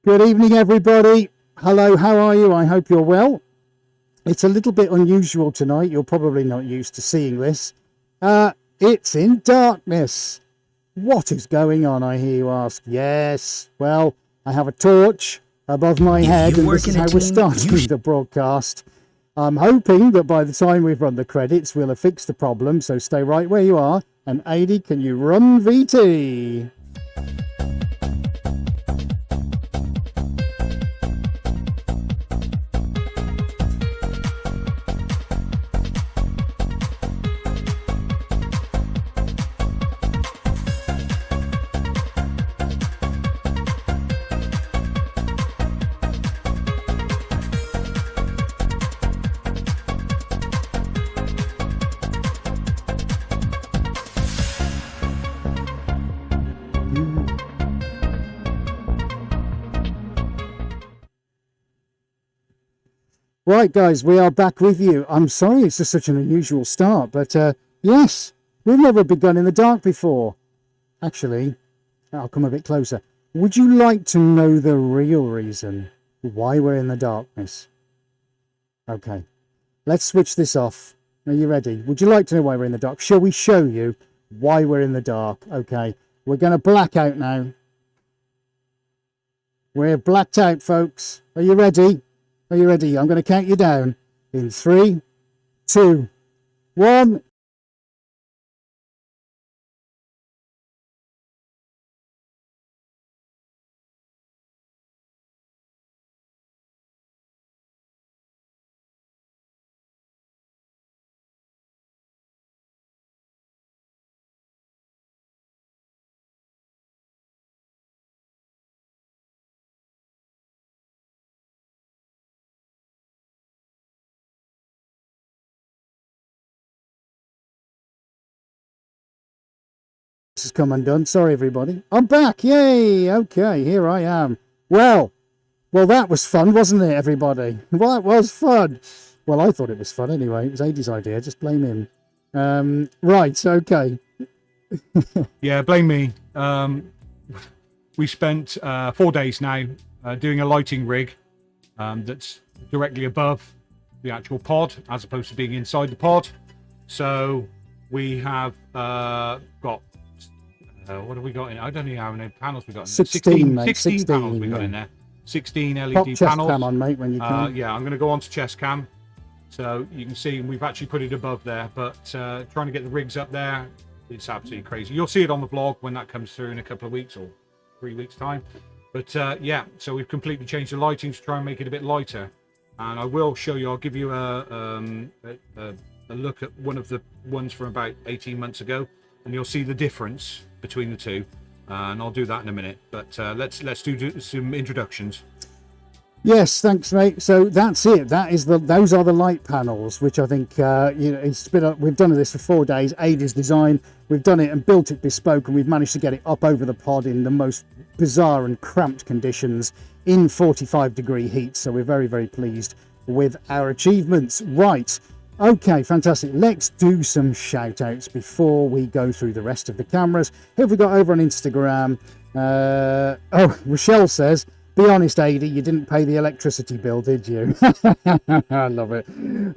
Good evening, everybody. Hello, how are you? I hope you're well. It's a little bit unusual tonight. You're probably not used to seeing this. It's in darkness. What is going on, I hear you ask? Yes, well, I have a torch above my head, and this is how we're starting the broadcast. I'm hoping that by the time we've run the credits, we'll have fixed the problem, so stay right where you are. And Adi, can you run VT? Right, guys, we are back with you. I'm sorry it's just such an unusual start, but yes, we've never begun in the dark before. Actually, I'll come a bit closer. Would you like to know the real reason why we're in the darkness? Okay, let's switch this off. Are you ready? Would you like to know why we're in the dark? Shall we show you why we're in the dark? Okay, we're going to black out now. We're blacked out, folks. Are you ready? Are you ready? I'm going to count you down in 3, 2, 1. This has come undone. Sorry, everybody. I'm back. Yay. Okay, here I am. Well, that was fun, wasn't it, everybody? Well, that was fun. Well, I thought it was fun anyway. It was Adi's idea. Just blame him. Right, okay. Yeah, blame me. We spent 4 days now doing a lighting rig that's directly above the actual pod, as opposed to being inside the pod. So we have got... what have we got in? I don't know how many panels we got in there. 16 panels we got in there. 16 LED Pop panels. chest cam on, mate, when you can. Yeah, I'm going to go on to chest cam. So you can see we've actually put it above there, but trying to get the rigs up there, it's absolutely crazy. You'll see it on the vlog when that comes through in a couple of weeks or 3 weeks time. But yeah, so we've completely changed the lighting to try and make it a bit lighter. And I will show you, I'll give you a look at one of the ones from about 18 months ago, and you'll see the difference between the two. And I'll do that in a minute. But let's do some introductions. Yes, thanks, mate. So that's it. Those are the light panels, which I think we've done this for 4 days. Ada's design. We've done it and built it bespoke, and we've managed to get it up over the pod in the most bizarre and cramped conditions in 45-degree heat. So we're very, very pleased with our achievements. Right. Okay, fantastic. Let's do some shout outs before we go through the rest of the cameras. Who have we got over on Instagram? Rochelle says, be honest, Adi, you didn't pay the electricity bill, did you? I love it.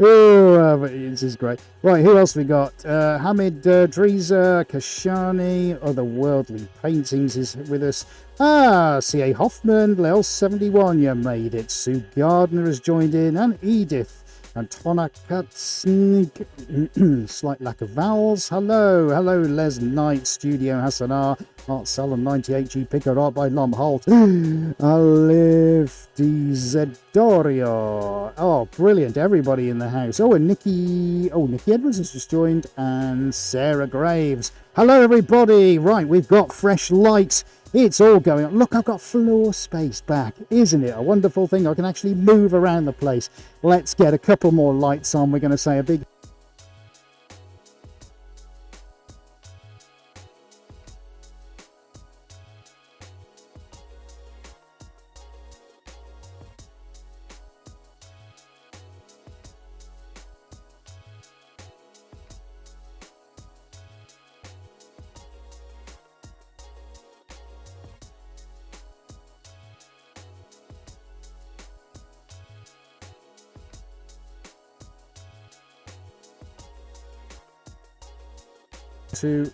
Oh, this is great. Right, who else we got? Hamid Dreeza, Kashani, Otherworldly Paintings is with us. C.A. Hoffman, Lel71, you made it. Sue Gardner has joined in, and Edith. Antona Katsnik, slight lack of vowels. Hello, Les Knight, Studio Hassanar, Art Salon 98G, Picker Art by Lom Holt, Alif Dizedorio. Oh, brilliant, everybody in the house. And Nikki Edwards has just joined, and Sarah Graves. Hello, everybody. Right, we've got fresh light. It's all going on. Look, I've got floor space back. Isn't it a wonderful thing? I can actually move around the place. Let's get a couple more lights on. We're going to say a big... to...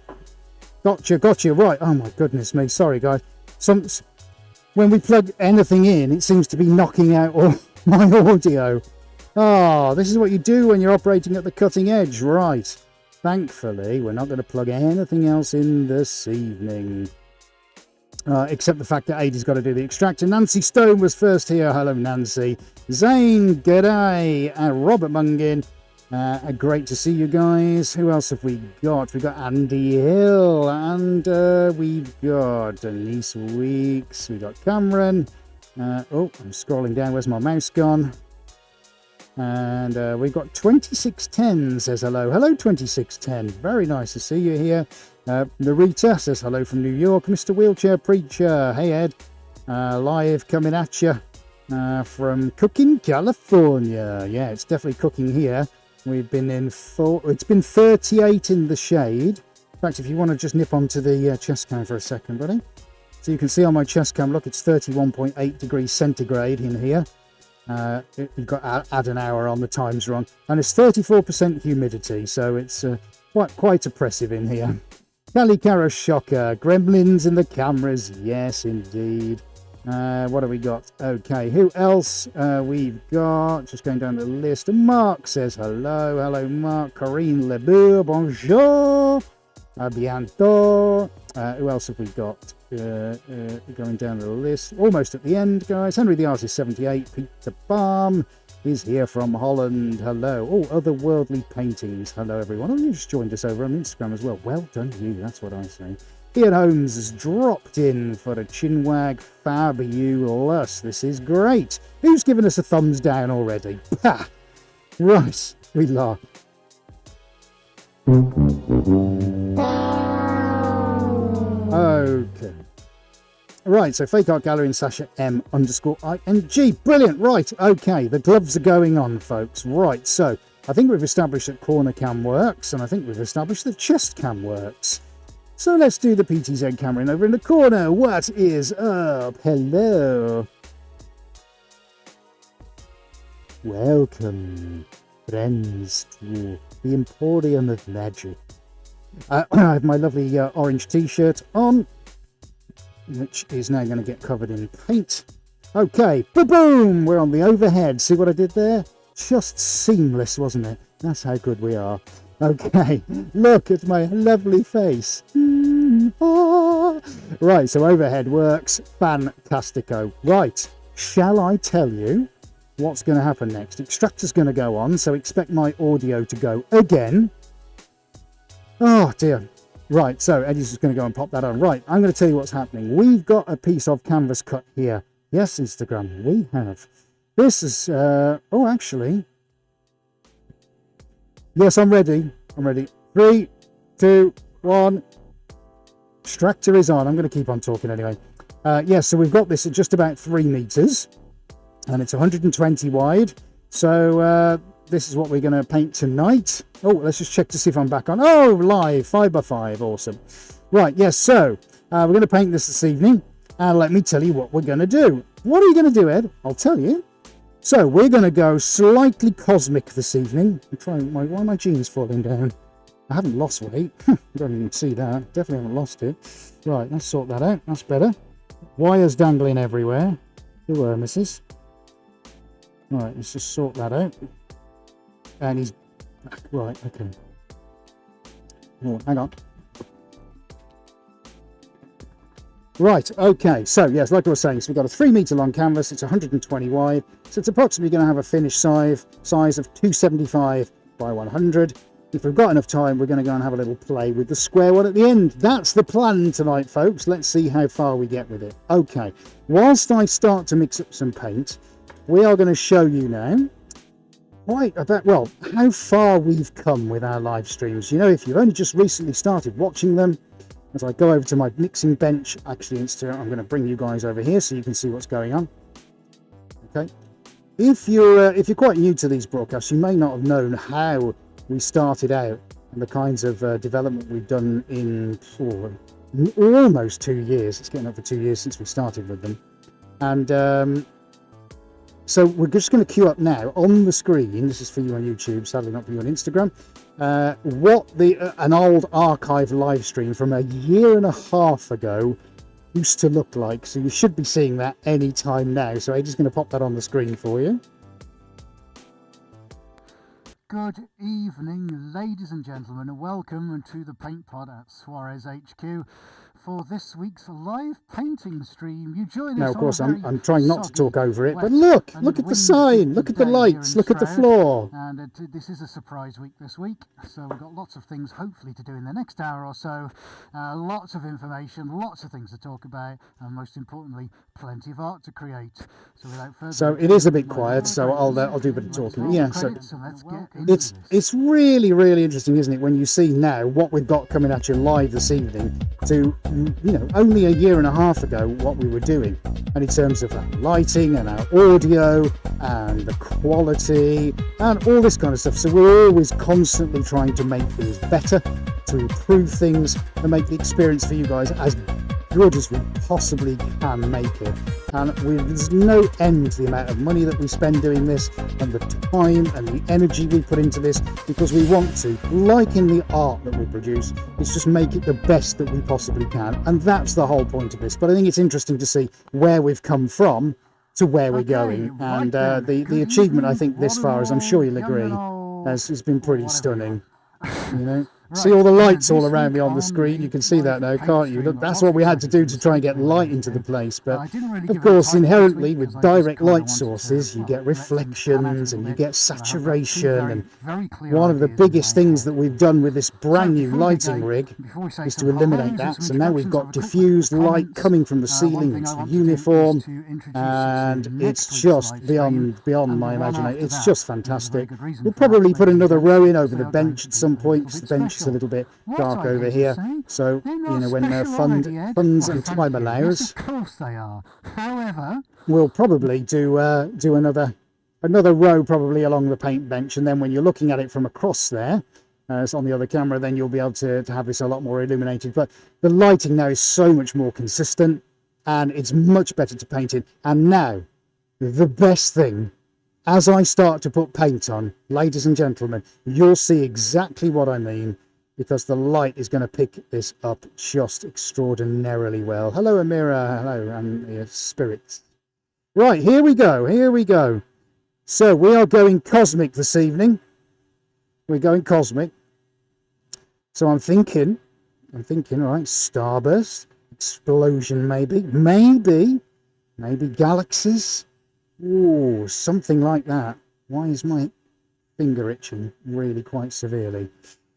Gotcha. Right. Oh my goodness me. Sorry, guys. When we plug anything in, it seems to be knocking out all my audio. Oh, this is what you do when you're operating at the cutting edge. Right. Thankfully, we're not going to plug anything else in this evening. Except the fact that Adie's got to do the extractor. Nancy Stone was first here. Hello, Nancy. Zane, g'day. Robert Mungin. Great to see you guys. Who else have we got? We've got Andy Hill. And we've got Denise Weeks. We've got Cameron. I'm scrolling down. Where's my mouse gone? And we've got 2610 says hello. Hello, 2610. Very nice to see you here. Narita says hello from New York. Mr. Wheelchair Preacher. Hey, Ed. Live coming at you from Cooking, California. Yeah, it's definitely cooking here. We've been in it's been 38 in the shade. In fact, if you want to just nip onto the chest cam for a second, buddy. So you can see on my chest cam, look, it's 31.8 degrees centigrade in here. You've got to add an hour on, the time's wrong. And it's 34% humidity, so it's quite oppressive in here. Calicaro Shocker, Gremlins in the cameras, yes indeed. What have we got? Okay, who else? We've got, just going down the list, Mark says hello. Hello, Mark. Corinne Lebour, bonjour. A bientôt. Who else have we got? Going down the list. Almost at the end, guys. Henry the Artist 78. Peter Balm is here from Holland. Hello. Oh, Otherworldly Paintings. Hello, everyone. Oh, you just joined us over on Instagram as well. Well done, you. That's what I say. Ian Holmes has dropped in for a chinwag. Fabulous. This is great. Who's given us a thumbs down already? Ha! Right. We laugh. Okay. Right, so Fake Art Gallery and Sasha M_ING. Brilliant. Right, okay. The gloves are going on, folks. Right, so I think we've established that corner cam works, and I think we've established that chest cam works. So let's do the PTZ camera over in the corner. What is up? Hello. Welcome, friends, to the Emporium of Magic. I have my lovely orange t-shirt on, which is now going to get covered in paint. Okay, ba-boom! We're on the overhead. See what I did there? Just seamless, wasn't it? That's how good we are. Okay, look at my lovely face. Right, so overhead works. Fantastico. Right, shall I tell you what's going to happen next? Extractor's going to go on, so expect my audio to go again. Oh dear. Right, so Eddie's just going to go and pop that on. Right, I'm going to tell you what's happening. We've got a piece of canvas cut here. Yes, Instagram, we have. This is, oh, actually. Yes, I'm ready. 3, 2, 1. Extractor is on. I'm going to keep on talking anyway. Yes, so we've got this at just about 3 meters. And it's 120 wide. So this is what we're going to paint tonight. Oh, let's just check to see if I'm back on. Oh, live, 5x5. Awesome. Right, yes, so we're going to paint this evening. And let me tell you what we're going to do. What are you going to do, Ed? I'll tell you. So we're going to go slightly cosmic this evening. I'm trying. Why are my jeans falling down? I haven't lost weight. You don't even see that. Definitely haven't lost it. Right, let's sort that out. That's better. Wires dangling everywhere. You were, missus. Right, let's just sort that out. And he's back. Right, okay. Oh, hang on. Right, okay, so yes, like I was saying, so we've got a 3 meter long canvas, it's 120 wide, so it's approximately going to have a finished size of 275 by 100. If we've got enough time, we're going to go and have a little play with the square one at the end. That's the plan tonight, folks. Let's see how far we get with it. Okay, whilst I start to mix up some paint, we are going to show you now how far we've come with our live streams. You know, if you've only just recently started watching them, as I go over to my mixing bench, actually, I'm going to bring you guys over here so you can see what's going on. Okay. If you're quite new to these broadcasts, you may not have known how we started out and the kinds of development we've done in almost 2 years. It's getting up for 2 years since we started with them. And so we're just going to queue up now on the screen. This is for you on YouTube, sadly not for you on Instagram. what an old archive live stream from a year and a half ago used to look like. So you should be seeing that any time now. So I'm just going to pop that on the screen for you. Good evening, ladies and gentlemen, and welcome to the Paint Pod at Suarez HQ for this week's live painting stream. You join us. Now, of course, I'm trying not to talk over it, but look at the sign, look at the lights, look at the floor. And this is a surprise week this week, so we've got lots of things hopefully to do in the next hour or so. Lots of information, lots of things to talk about, and most importantly, plenty of art to create. So without further ado, it is a bit quiet, so I'll do a bit of talking. Yeah, so let's get into it's really interesting, isn't it, when you see now what we've got coming at you live this evening to, you know, only a year and a half ago what we were doing, and in terms of our lighting and our audio and the quality and all this kind of stuff. So we're always constantly trying to make things better, to improve things, and make the experience for you guys as good as we possibly can make it. And there's no end to the amount of money that we spend doing this, and the time and the energy we put into this, because we want to, like in the art that we produce, is just make it the best that we possibly can. And that's the whole point of this. But I think it's interesting to see where we've come from to where we're going. And the achievement, I think, this far, as I'm sure you'll agree, has been pretty stunning. You know, see all the lights all around me on the screen. You can see that now, can't you? Look, that's what we had to do to try and get light into the place. But of course, inherently with direct light sources, you get reflections and you get saturation. And one of the biggest things that we've done with this brand new lighting rig is to eliminate that. So now we've got diffused light coming from the ceiling. It's uniform, and it's just beyond my imagination. It's just fantastic. We'll probably put another row in over the bench at some point, because the bench is a little bit dark over here. So, you know, when funds and time allows, of course they are. However, we'll probably do another row probably along the paint bench, and then when you're looking at it from across there, it's on the other camera, then you'll be able to have this a lot more illuminated. But the lighting now is so much more consistent, and it's much better to paint in. And now, the best thing, as I start to put paint on, ladies and gentlemen, you'll see exactly what I mean, because the light is going to pick this up just extraordinarily well. Hello, Amira. Hello, and spirits. Right, here we go. So we are going cosmic this evening. We're going cosmic. So I'm thinking, all right, starburst, explosion, maybe galaxies. Ooh, something like that. Why is my finger itching really quite severely?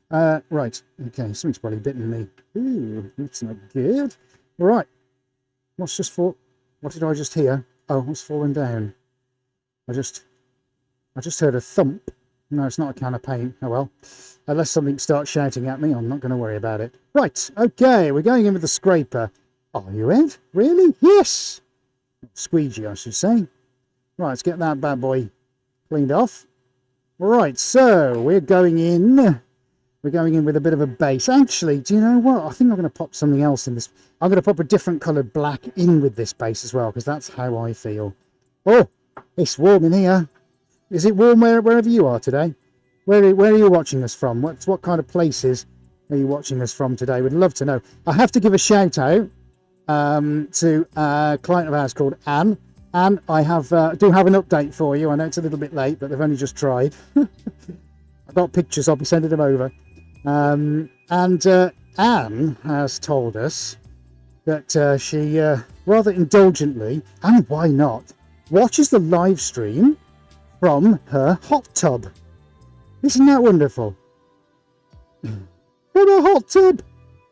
Right, okay, something's probably bitten me. Ooh, that's not good. Right, what did I just hear? Oh, what's fallen down? I just heard a thump. No, it's not a can of paint. Oh well. Unless something starts shouting at me, I'm not going to worry about it. Right, okay, we're going in with the scraper. Are you Ed? Really? Yes! Squeegee, I should say. Right, let's get that bad boy cleaned off. Right, so we're going in. We're going in with a bit of a base. Actually, do you know what? I think I'm going to pop something else in this. I'm going to pop a different coloured black in with this base as well, because that's how I feel. Oh, it's warm in here. Is it warm wherever you are today? Where are you watching us from? What kind of places are you watching us from today? We'd love to know. I have to give a shout out to a client of ours called Anne. Anne, I do have an update for you. I know it's a little bit late, but they've only just tried. I've got pictures. I'll be sending them over. And Anne has told us that she rather indulgently, and why not, watches the live stream from her hot tub. Isn't that wonderful? From a hot tub.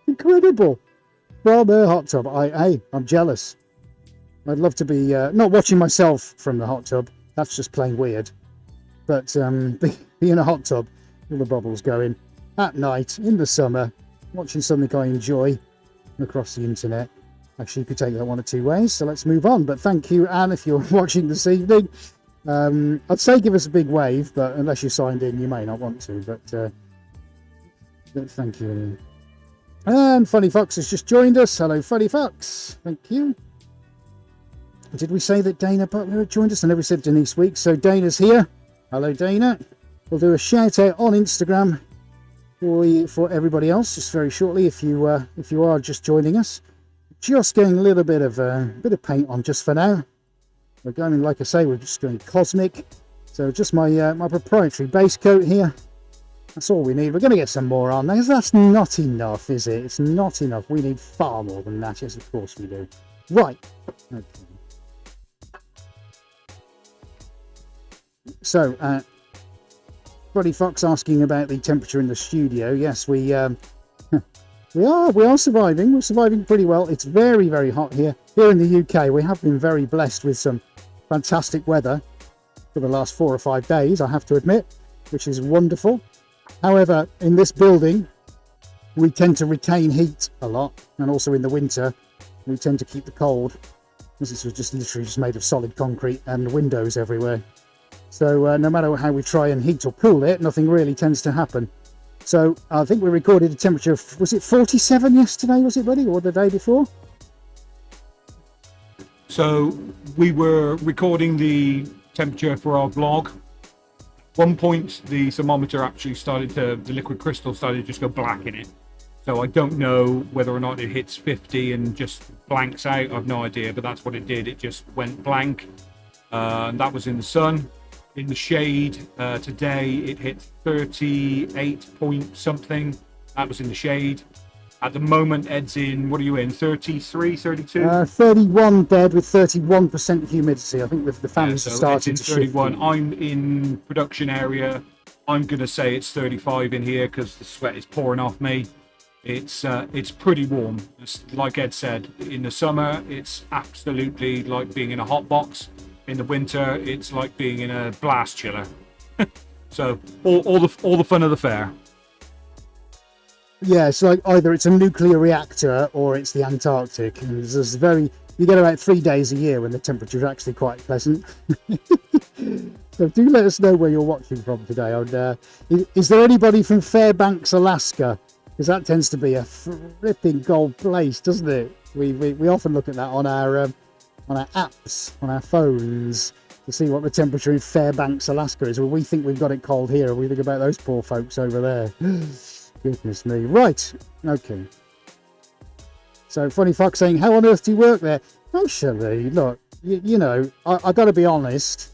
Incredible. From a hot tub. I'm jealous. I'd love to be not watching myself from the hot tub. That's just plain weird. But be in a hot tub, all the bubbles going, at night, in the summer, watching something I enjoy across the internet. Actually, you could take that one of two ways, so let's move on. But thank you, Anne, if you're watching this evening. I'd say give us a big wave, but unless you're signed in, you may not want to. But thank you. And Funny Fox has just joined us. Hello, Funny Fox. Thank you. Did we say that Dana Butler had joined us? I never said Denise Weeks, so Dana's here. Hello, Dana. We'll do a shout out on Instagram for everybody else, just very shortly, if you are just joining us, just getting a little bit of paint on just for now. We're going, like I say, we're just going cosmic. So just my my proprietary base coat here. That's all we need. We're going to get some more on. That's not enough, is it? It's not enough. We need far more than that. Yes, of course we do. Right. Okay. So, Buddy Fox asking about the temperature in the studio. Yes, we are surviving. We're surviving pretty well. It's very, very hot here. Here in the UK, we have been very blessed with some fantastic weather for the last 4 or 5 days, I have to admit, which is wonderful. However, in this building, we tend to retain heat a lot, and also in the winter, we tend to keep the cold, because this was just literally just made of solid concrete and windows everywhere. So no matter how we try and heat or cool it, nothing really tends to happen. So I think we recorded a temperature of, was it 47 yesterday, was it, buddy, or the day before? So we were recording the temperature for our vlog. One point the thermometer actually the liquid crystal started to just go black in it. So I don't know whether or not it hits 50 and just blanks out. I've no idea, but that's what it did. It just went blank. And that was in the sun. In the shade today, it hit 38 point something. That was in the shade. At the moment, Ed's in, what are you in, 33, 32? 31 dead with 31% humidity. I think with the fans so starting Ed's to in 31. shift. I'm in production area. I'm going to say it's 35 in here because the sweat is pouring off me. It's pretty warm. Like Ed said, in the summer, it's absolutely like being in a hot box. In the winter, it's like being in a blast chiller. So all the fun of the fair. Yeah, it's like either it's a nuclear reactor or it's the Antarctic. And you get about 3 days a year when the temperature is actually quite pleasant. So do let us know where you're watching from today. Is there anybody from Fairbanks, Alaska? Because that tends to be a flipping gold place, doesn't it? We often look at that on our apps, on our phones, to see what the temperature in Fairbanks, Alaska is. Well, we think we've got it cold here, and we think about those poor folks over there. Goodness me. Right. Okay. So, Funny Fox saying, how on earth do you work there? Actually, look, you know, I got to be honest.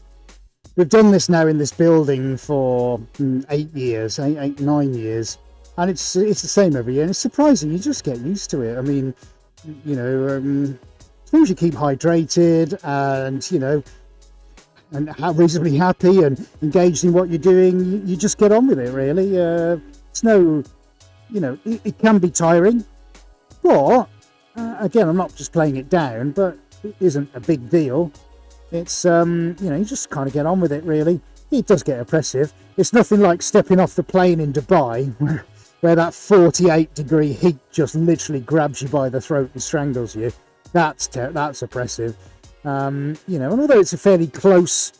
We've done this now in this building for 8 years, 9 years, and it's the same every year. And it's surprising. You just get used to it. I mean, you know, as long as you keep hydrated and, you know, and reasonably happy and engaged in what you're doing, you just get on with it, really. It's no, you know, it can be tiring, but again, I'm not just playing it down, but it isn't a big deal. It's, you know, you just kind of get on with it, really. It does get oppressive. It's nothing like stepping off the plane in Dubai, where that 48-degree heat just literally grabs you by the throat and strangles you. That's oppressive. You know, and although it's a fairly close,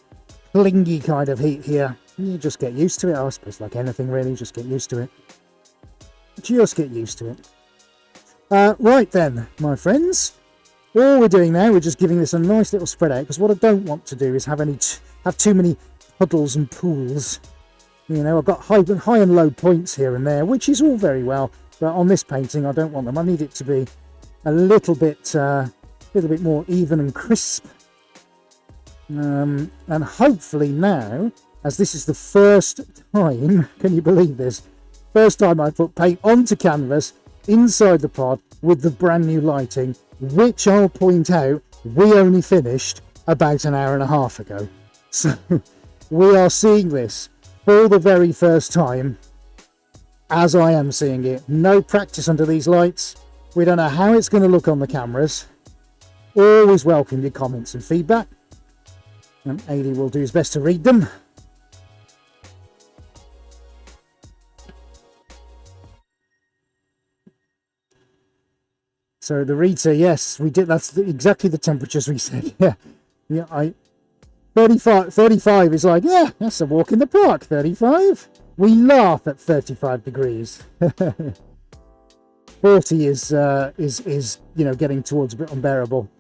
clingy kind of heat here, you just get used to it. I suppose like anything, really, just get used to it. Just get used to it. Right then, my friends. All we're doing now, we're just giving this a nice little spread out, because what I don't want to do is have too many puddles and pools. You know, I've got high and low points here and there, which is all very well, but on this painting, I don't want them. I need it to be a little bit more even and crisp. And hopefully now, as this is the first time, can you believe this? First time I put paint onto canvas inside the pod with the brand new lighting, which I'll point out, we only finished about an hour and a half ago. So we are seeing this for the very first time as I am seeing it. No practice under these lights. We don't know how it's going to look on the cameras. Always welcome your comments and feedback, and Ailey will do his best to read them. So the Rita, yes, we did. That's exactly the temperatures we said. Yeah. 35 is like, yeah, that's a walk in the park. 35. We laugh at 35 degrees. 40 is you know, getting towards a bit unbearable.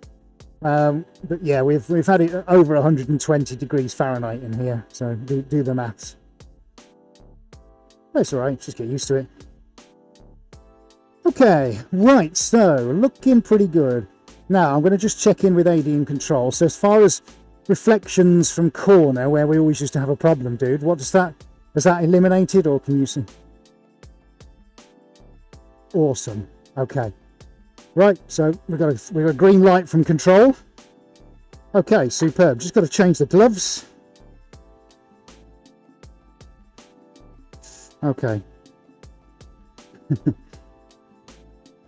But yeah, we've had it over 120 degrees Fahrenheit in here, so do the maths. That's all right, just get used to it. Okay, right, so looking pretty good. Now I'm going to just check in with AD and control. So as far as reflections from corner, where we always used to have a problem, dude, what does that, has that eliminated, or can you see? Awesome. Okay. Right, so we've got a green light from control. Okay, superb. Just got to change the gloves. Okay.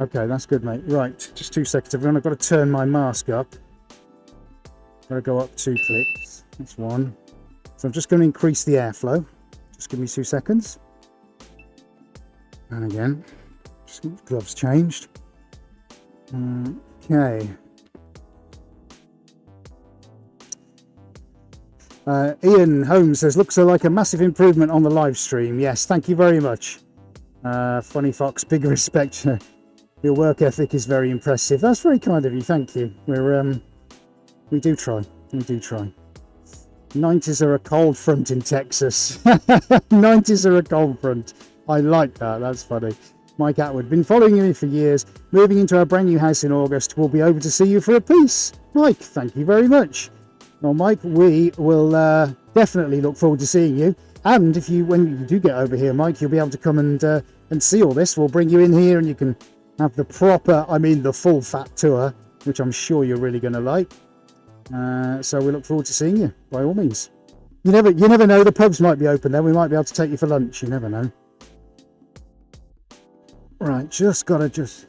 Okay, that's good, mate. Right, just 2 seconds, everyone. I've got to turn my mask up. Got to go up 2 clicks. That's 1. So I'm just going to increase the airflow. Just give me 2 seconds. And again, just get the gloves changed. Okay. Ian Holmes says, looks like a massive improvement on the live stream. Yes, thank you very much. Funny Fox, big respect. Your work ethic is very impressive. That's very kind of you. Thank you. We do try. We do try. 90s are a cold front in Texas. 90s are a cold front. I like that. That's funny. Mike Atwood, been following you for years. Moving into our brand new house in August. We'll be over to see you for a piece. Mike, thank you very much. Well, Mike, we will definitely look forward to seeing you. And if you, when you do get over here, Mike, you'll be able to come and see all this. We'll bring you in here, and you can have the proper, I mean, the full fat tour, which I'm sure you're really going to like. So we look forward to seeing you, by all means. You never know. The pubs might be open then. We might be able to take you for lunch. You never know. Right, just gotta just.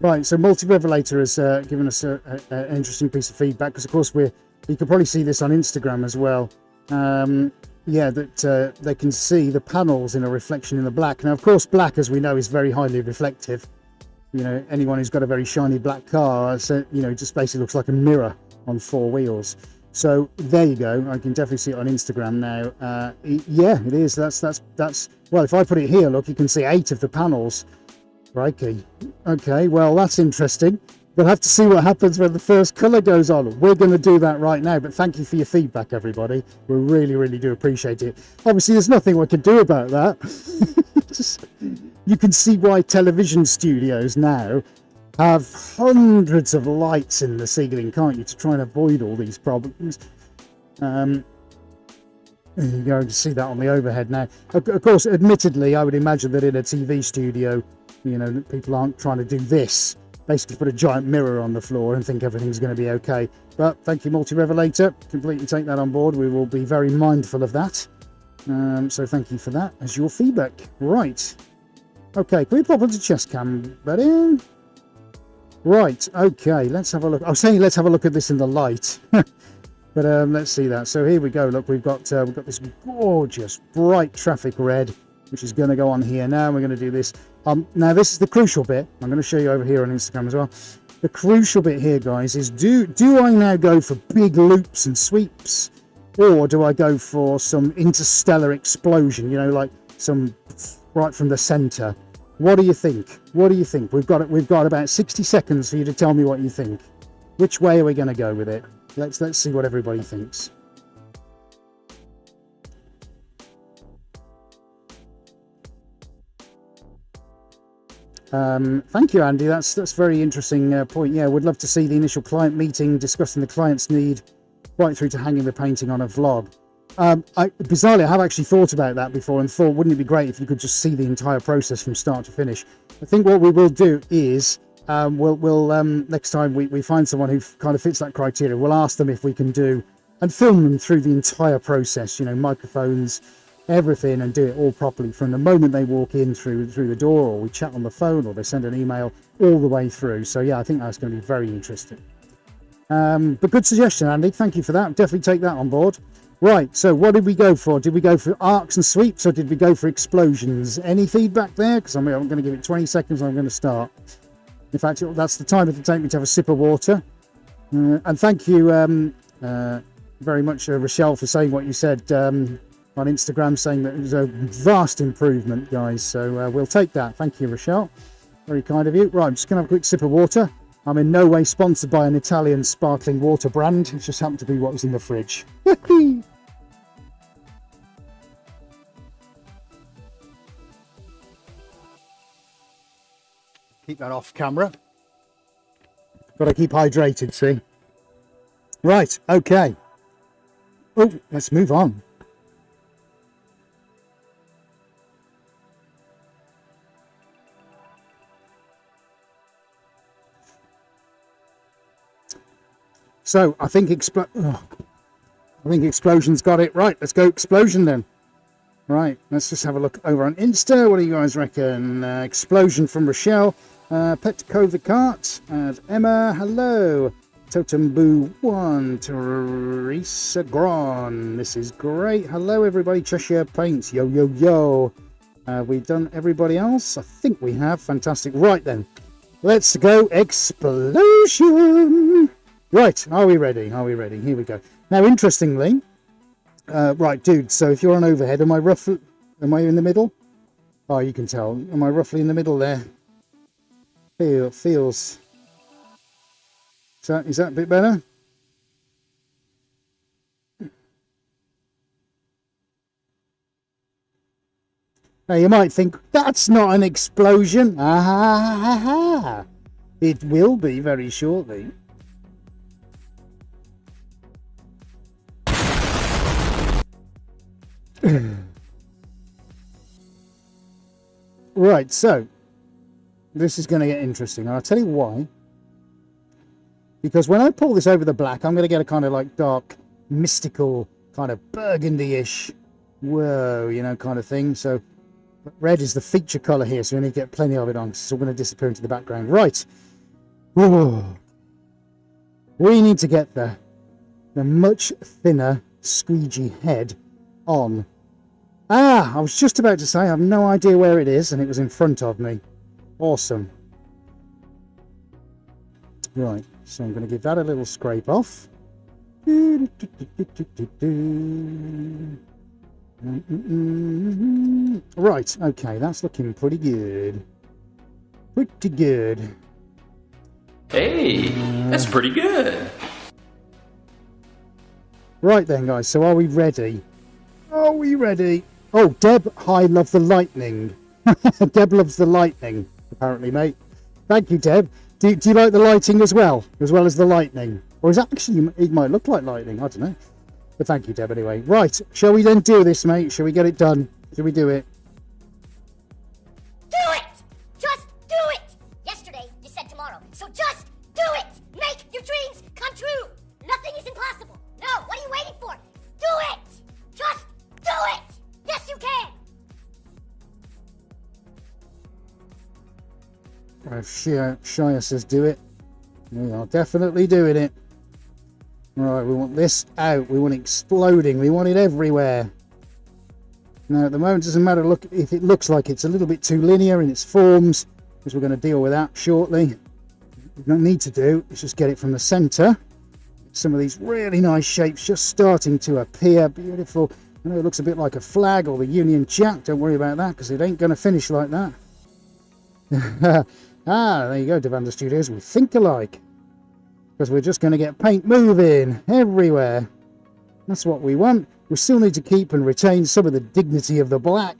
Right, so Multi-Revelator has given us an interesting piece of feedback, because of course you can probably see this on Instagram as well. Yeah, that they can see the panels in a reflection in the black. Now, of course, black, as we know, is very highly reflective. You know, anyone who's got a very shiny black car, so, you know, it just basically looks like a mirror on 4 wheels. So there you go. I can definitely see it on Instagram now. Yeah, it is. That's well, if I put it here, look, you can see 8 of the panels. Crikey. Okay, well, that's interesting. We'll have to see what happens when the first colour goes on. We're going to do that right now, but thank you for your feedback, everybody. We really, really do appreciate it. Obviously, there's nothing we can do about that. You can see why television studios now have hundreds of lights in the ceiling, can't you, to try and avoid all these problems. You're going to see that on the overhead now. Of course, admittedly, I would imagine that in a TV studio, you know, people aren't trying to do this, basically put a giant mirror on the floor and think everything's going to be okay. But thank you, Multi-Revelator. Completely take that on board. We will be very mindful of that. So thank you for that as your feedback. Right. Okay, can we pop onto chest cam, buddy? Right, okay, let's have a look. I was saying let's have a look at this in the light. But let's see that. So here we go. Look, we've got this gorgeous bright traffic red, which is going to go on here now. We're going to do this. Now this is the crucial bit. I'm going to show you over here on Instagram as well. The crucial bit here, guys, is do I now go for big loops and sweeps, or do I go for some interstellar explosion? You know, like some right from the center. What do you think? What do you think? We've got about 60 seconds for you to tell me what you think. Which way are we going to go with it? Let's see what everybody thinks. Thank you, Andy. That's very interesting point. Yeah, would love to see the initial client meeting discussing the client's need right through to hanging the painting on a vlog. Bizarrely, I have actually thought about that before and thought, wouldn't it be great if you could just see the entire process from start to finish? I think what we will do is we'll next time we find someone who kind of fits that criteria, we'll ask them if we can do and film them through the entire process, you know, microphones, everything, and do it all properly from the moment they walk in through the door, or we chat on the phone, or they send an email, all the way through. So yeah, I think that's going to be very interesting. But good suggestion, Andy. Thank you for that. Definitely take that on board. Right, so what did we go for? Did we go for arcs and sweeps, or did we go for explosions? Any feedback there? Because I'm going to give it 20 seconds and I'm going to start. In fact, that's the time it'll take me to have a sip of water. And thank you, very much, Rochelle, for saying what you said on Instagram, saying that it was a vast improvement, guys. So we'll take that. Thank you, Rochelle. Very kind of you. Right, I'm just going to have a quick sip of water. I'm in no way sponsored by an Italian sparkling water brand. It just happened to be what was in the fridge. Keep that off camera. Got to keep hydrated, see? Right, okay. Oh, let's move on. So I think Explosion's got it. Right, let's go Explosion then. Right, let's just have a look over on Insta. What do you guys reckon? Explosion from Rochelle. Petco the Cart. And Emma, hello. Totem Boo 1. Teresa Gron. This is great. Hello everybody. Cheshire Paints. Yo, yo, yo. Have we done everybody else? I think we have. Fantastic. Right then. Let's go Explosion. Right, are we ready? Are we ready? Here we go. Now, interestingly, right, dude, so if you're on overhead, am I in the middle? Oh, you can tell. Am I roughly in the middle there? Feels. Is that a bit better? Now, you might think, that's not an explosion. Ah, it will be very shortly. Right, so this is going to get interesting, and I'll tell you why. Because when I pull this over the black, I'm going to get a kind of like dark, mystical, kind of burgundy-ish, whoa, you know, kind of thing. So red is the feature color here, so we need to get plenty of it on, so we're going to disappear into the background. Right. Whoa. We need to get the much thinner, squeegee head on. Ah, I was just about to say, I have no idea where it is, and it was in front of me. Awesome. Right, so I'm going to give that a little scrape off. Right, okay, that's looking pretty good. Pretty good. Hey, that's pretty good. Right then, guys, so are we ready? Are we ready? Oh, Deb, I love the lightning. Deb loves the lightning, apparently, mate. Thank you, Deb. Do you like the lighting as well as the lightning? Or is that actually, it might look like lightning, I don't know. But thank you, Deb, anyway. Right, shall we then do this, mate? Shall we get it done? Shall we do it? Do it! Just do it! Yesterday, you said tomorrow, so just do it! Make your dreams come true! Nothing is impossible! No, what are you waiting for? Do it! Just do it! Yes, you can! Shia says do it. We are definitely doing it. Right, we want this out. We want it exploding. We want it everywhere. Now, at the moment, it doesn't matter if it looks like it's a little bit too linear in its forms, because we're going to deal with that shortly. What we don't need to do is just get it from the center. Some of these really nice shapes just starting to appear. Beautiful. I know it looks a bit like a flag or the Union Jack. Don't worry about that, because it ain't going to finish like that. Ah, there you go, Devanda Studios. We think alike. Because we're just going to get paint moving everywhere. That's what we want. We still need to keep and retain some of the dignity of the black.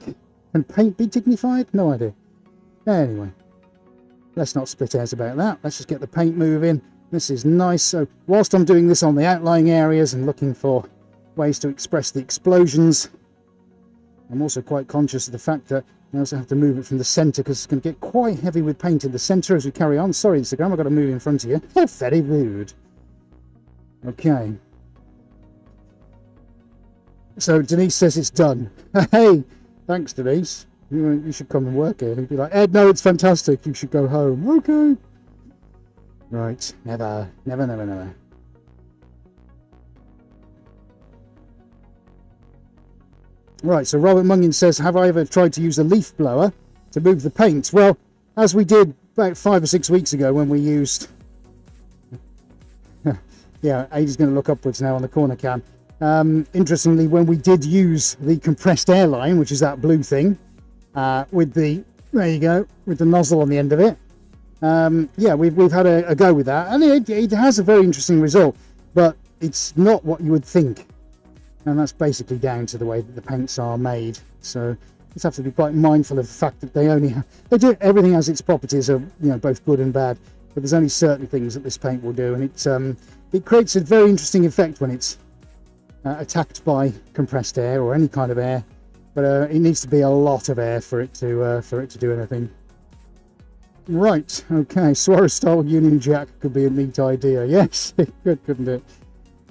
Can paint be dignified? No idea. Anyway, let's not split hairs about that. Let's just get the paint moving. This is nice. So whilst I'm doing this on the outlying areas and looking for ways to express the explosions, I'm also quite conscious of the fact that I also have to move it from the centre, because it's going to get quite heavy with paint in the centre as we carry on. Sorry, Instagram, I've got to move in front of you. Very rude. Okay. So Denise says it's done. Hey, thanks, Denise. You should come and work here. He'd be like, Ed, no, it's fantastic. You should go home. Okay. Right. Never. Never, never, never. Right, so Robert Mungin says, have I ever tried to use a leaf blower to move the paint? Well, as we did about 5 or 6 weeks ago when we used... Yeah, Ada's going to look upwards now on the corner cam. Interestingly, when we did use the compressed air line, which is that blue thing, with the, there you go, with the nozzle on the end of it, yeah, we've had a go with that, and it has a very interesting result, but it's not what you would think, and that's basically down to the way that the paints are made. So you just have to be quite mindful of the fact that they do everything has its properties of, you know, both good and bad, but there's only certain things that this paint will do, and it creates a very interesting effect when it's attacked by compressed air or any kind of air, but it needs to be a lot of air for it to do anything. Right, okay, Suarez style Union Jack could be a neat idea. Yes, it could, couldn't it?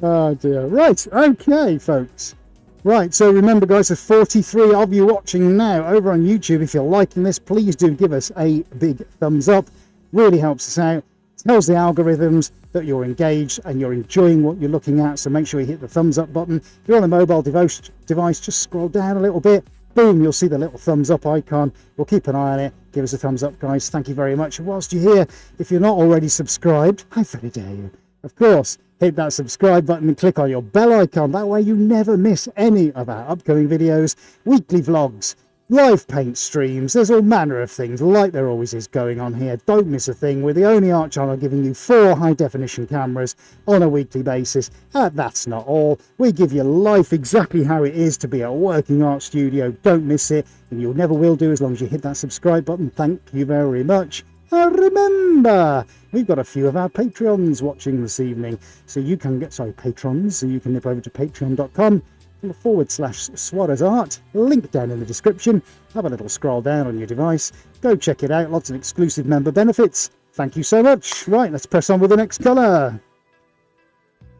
Oh dear. Right, okay, folks. Right, so remember, guys, there's 43 of you watching now over on YouTube. If you're liking this, please do give us a big thumbs up. Really helps us out. Tells the algorithms that you're engaged and you're enjoying what you're looking at, so make sure you hit the thumbs up button. If you're on a mobile device, just scroll down a little bit, boom, you'll see the little thumbs up icon. We'll keep an eye on it. Give us a thumbs up, guys. Thank you very much. And whilst you're here, if you're not already subscribed, I very dare you, of course, hit that subscribe button and click on your bell icon. That way you never miss any of our upcoming videos, weekly vlogs, live paint streams. There's all manner of things like there always is going on here. Don't miss a thing. We're the only art channel giving you 4 high definition cameras on a weekly basis. That's not all. We give you life exactly how it is to be a working art studio. Don't miss it, and you never will do as long as you hit that subscribe button. Thank you very much. Remember, we've got a few of our Patreons watching this evening, so you can get, patrons, so you can nip over to patreon.com/Suarez Art, link down in the description. Have a little scroll down on your device, go check it out. Lots of exclusive member benefits. Thank you so much. Right, let's press on with the next colour.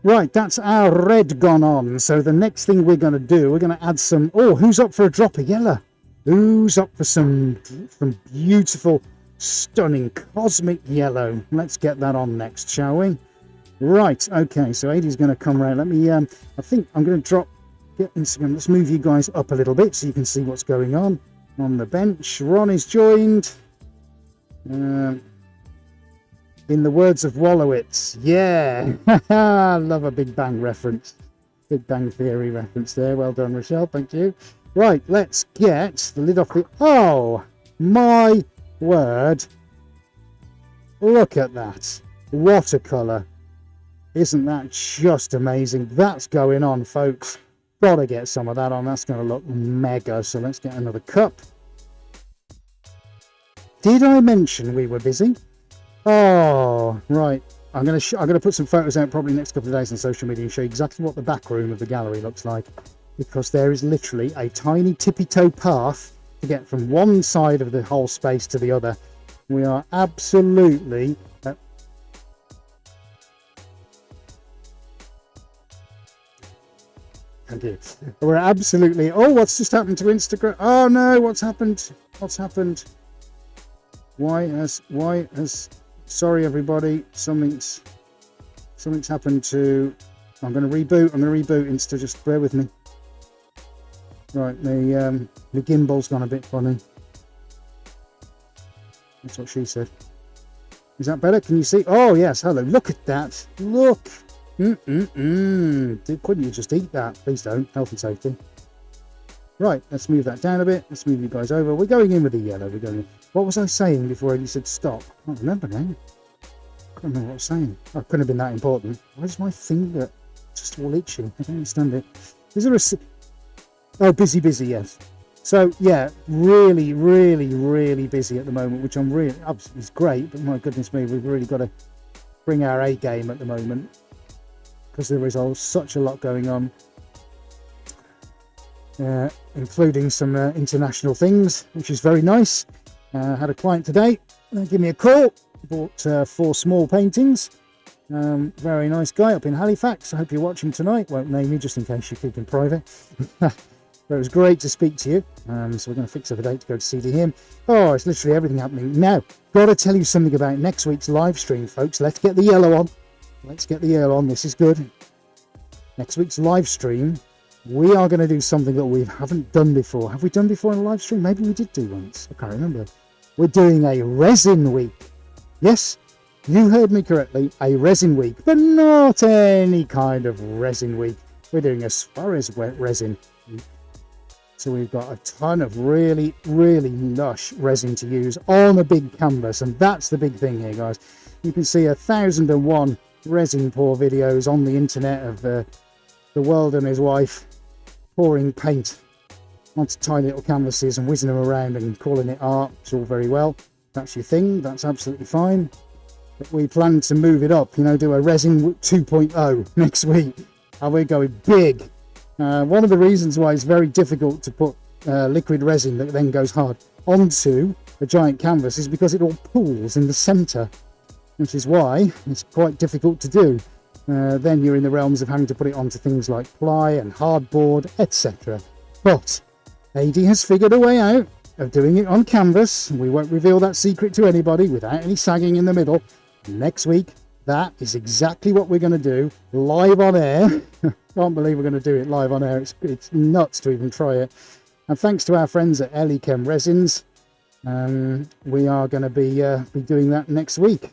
Right, that's our red gone on. So the next thing we're going to do, we're going to add some, who's up for a drop of yellow? Who's up for some beautiful, stunning cosmic yellow? Let's get that on next, shall we? Right, okay, so Adie's going to come around. Let me, I think I'm going to get Instagram. Let's move you guys up a little bit so you can see what's going on the bench. Ron is joined. In the words of Wallowitz, yeah. Love a Big Bang reference. Big Bang Theory reference there. Well done, Rochelle. Thank you. Right, let's get the lid off the... Oh, my word. Look at that. Watercolour. Isn't that just amazing? That's going on, folks. Gotta get some of that on. That's going to look mega. So let's get another cup. Did I mention we were busy? Oh, right. I'm going to put some photos out probably next couple of days on social media and show you exactly what the back room of the gallery looks like, because there is literally a tiny tippy-toe path to get from one side of the whole space to the other. We are absolutely... Thank you. We're absolutely... Oh, what's just happened to Instagram? Oh, no, what's happened? What's happened? Why has... Sorry, everybody. Something's happened to... I'm going to reboot. Insta. Just bear with me. Right, the gimbal's gone a bit funny. That's what she said. Is that better? Can you see? Oh, yes. Hello. Look at that. Look. Couldn't you just eat that? Please don't. Health and safety. Right, let's move that down a bit. Let's move you guys over. We're going in with the yellow. What was I saying before you said stop? I can't remember now. I can't remember what I was saying. Oh, it couldn't have been that important. Why is my finger just all itching? I don't understand it. Is there a... Oh, busy, yes. So, yeah, really, really, really busy at the moment, which I'm really... It's great, but my goodness me, we've really got to bring our A game at the moment, because there is such a lot going on, including some international things, which is very nice. Had a client today give me a call, bought 4 small paintings. Very nice guy up in Halifax. I hope you're watching tonight. Won't name you just in case you keep him private. But it was great to speak to you. So we're going to fix up a date to go to see him. Oh, it's literally everything happening. Now, got to tell you something about next week's live stream, folks. Let's get the yellow on. This is good. Next week's live stream, we are going to do something that we haven't done before. Have we done before in a live stream? Maybe we did do once. I can't remember. We're doing a resin week. Yes, you heard me correctly. A resin week, but not any kind of resin week. We're doing as far as wet resin. So we've got a ton of really, really lush resin to use on a big canvas. And that's the big thing here, guys. You can see 1,001 resin pour videos on the internet of the world and his wife pouring paint onto tiny little canvases and whizzing them around and calling it art. It's all very well. That's your thing. That's absolutely fine. But we plan to move it up, you know, do a resin 2.0 next week. And we're going big. One of the reasons why it's very difficult to put liquid resin that then goes hard onto a giant canvas is because it all pools in the center, which is why it's quite difficult to do. Then you're in the realms of having to put it onto things like ply and hardboard, etc. But AD has figured a way out of doing it on canvas. We won't reveal that secret to anybody without any sagging in the middle. Next week, that is exactly what we're going to do live on air. Can't believe we're going to do it live on air. It's nuts to even try it. And thanks to our friends at Chem Resins, we are going to be doing that next week.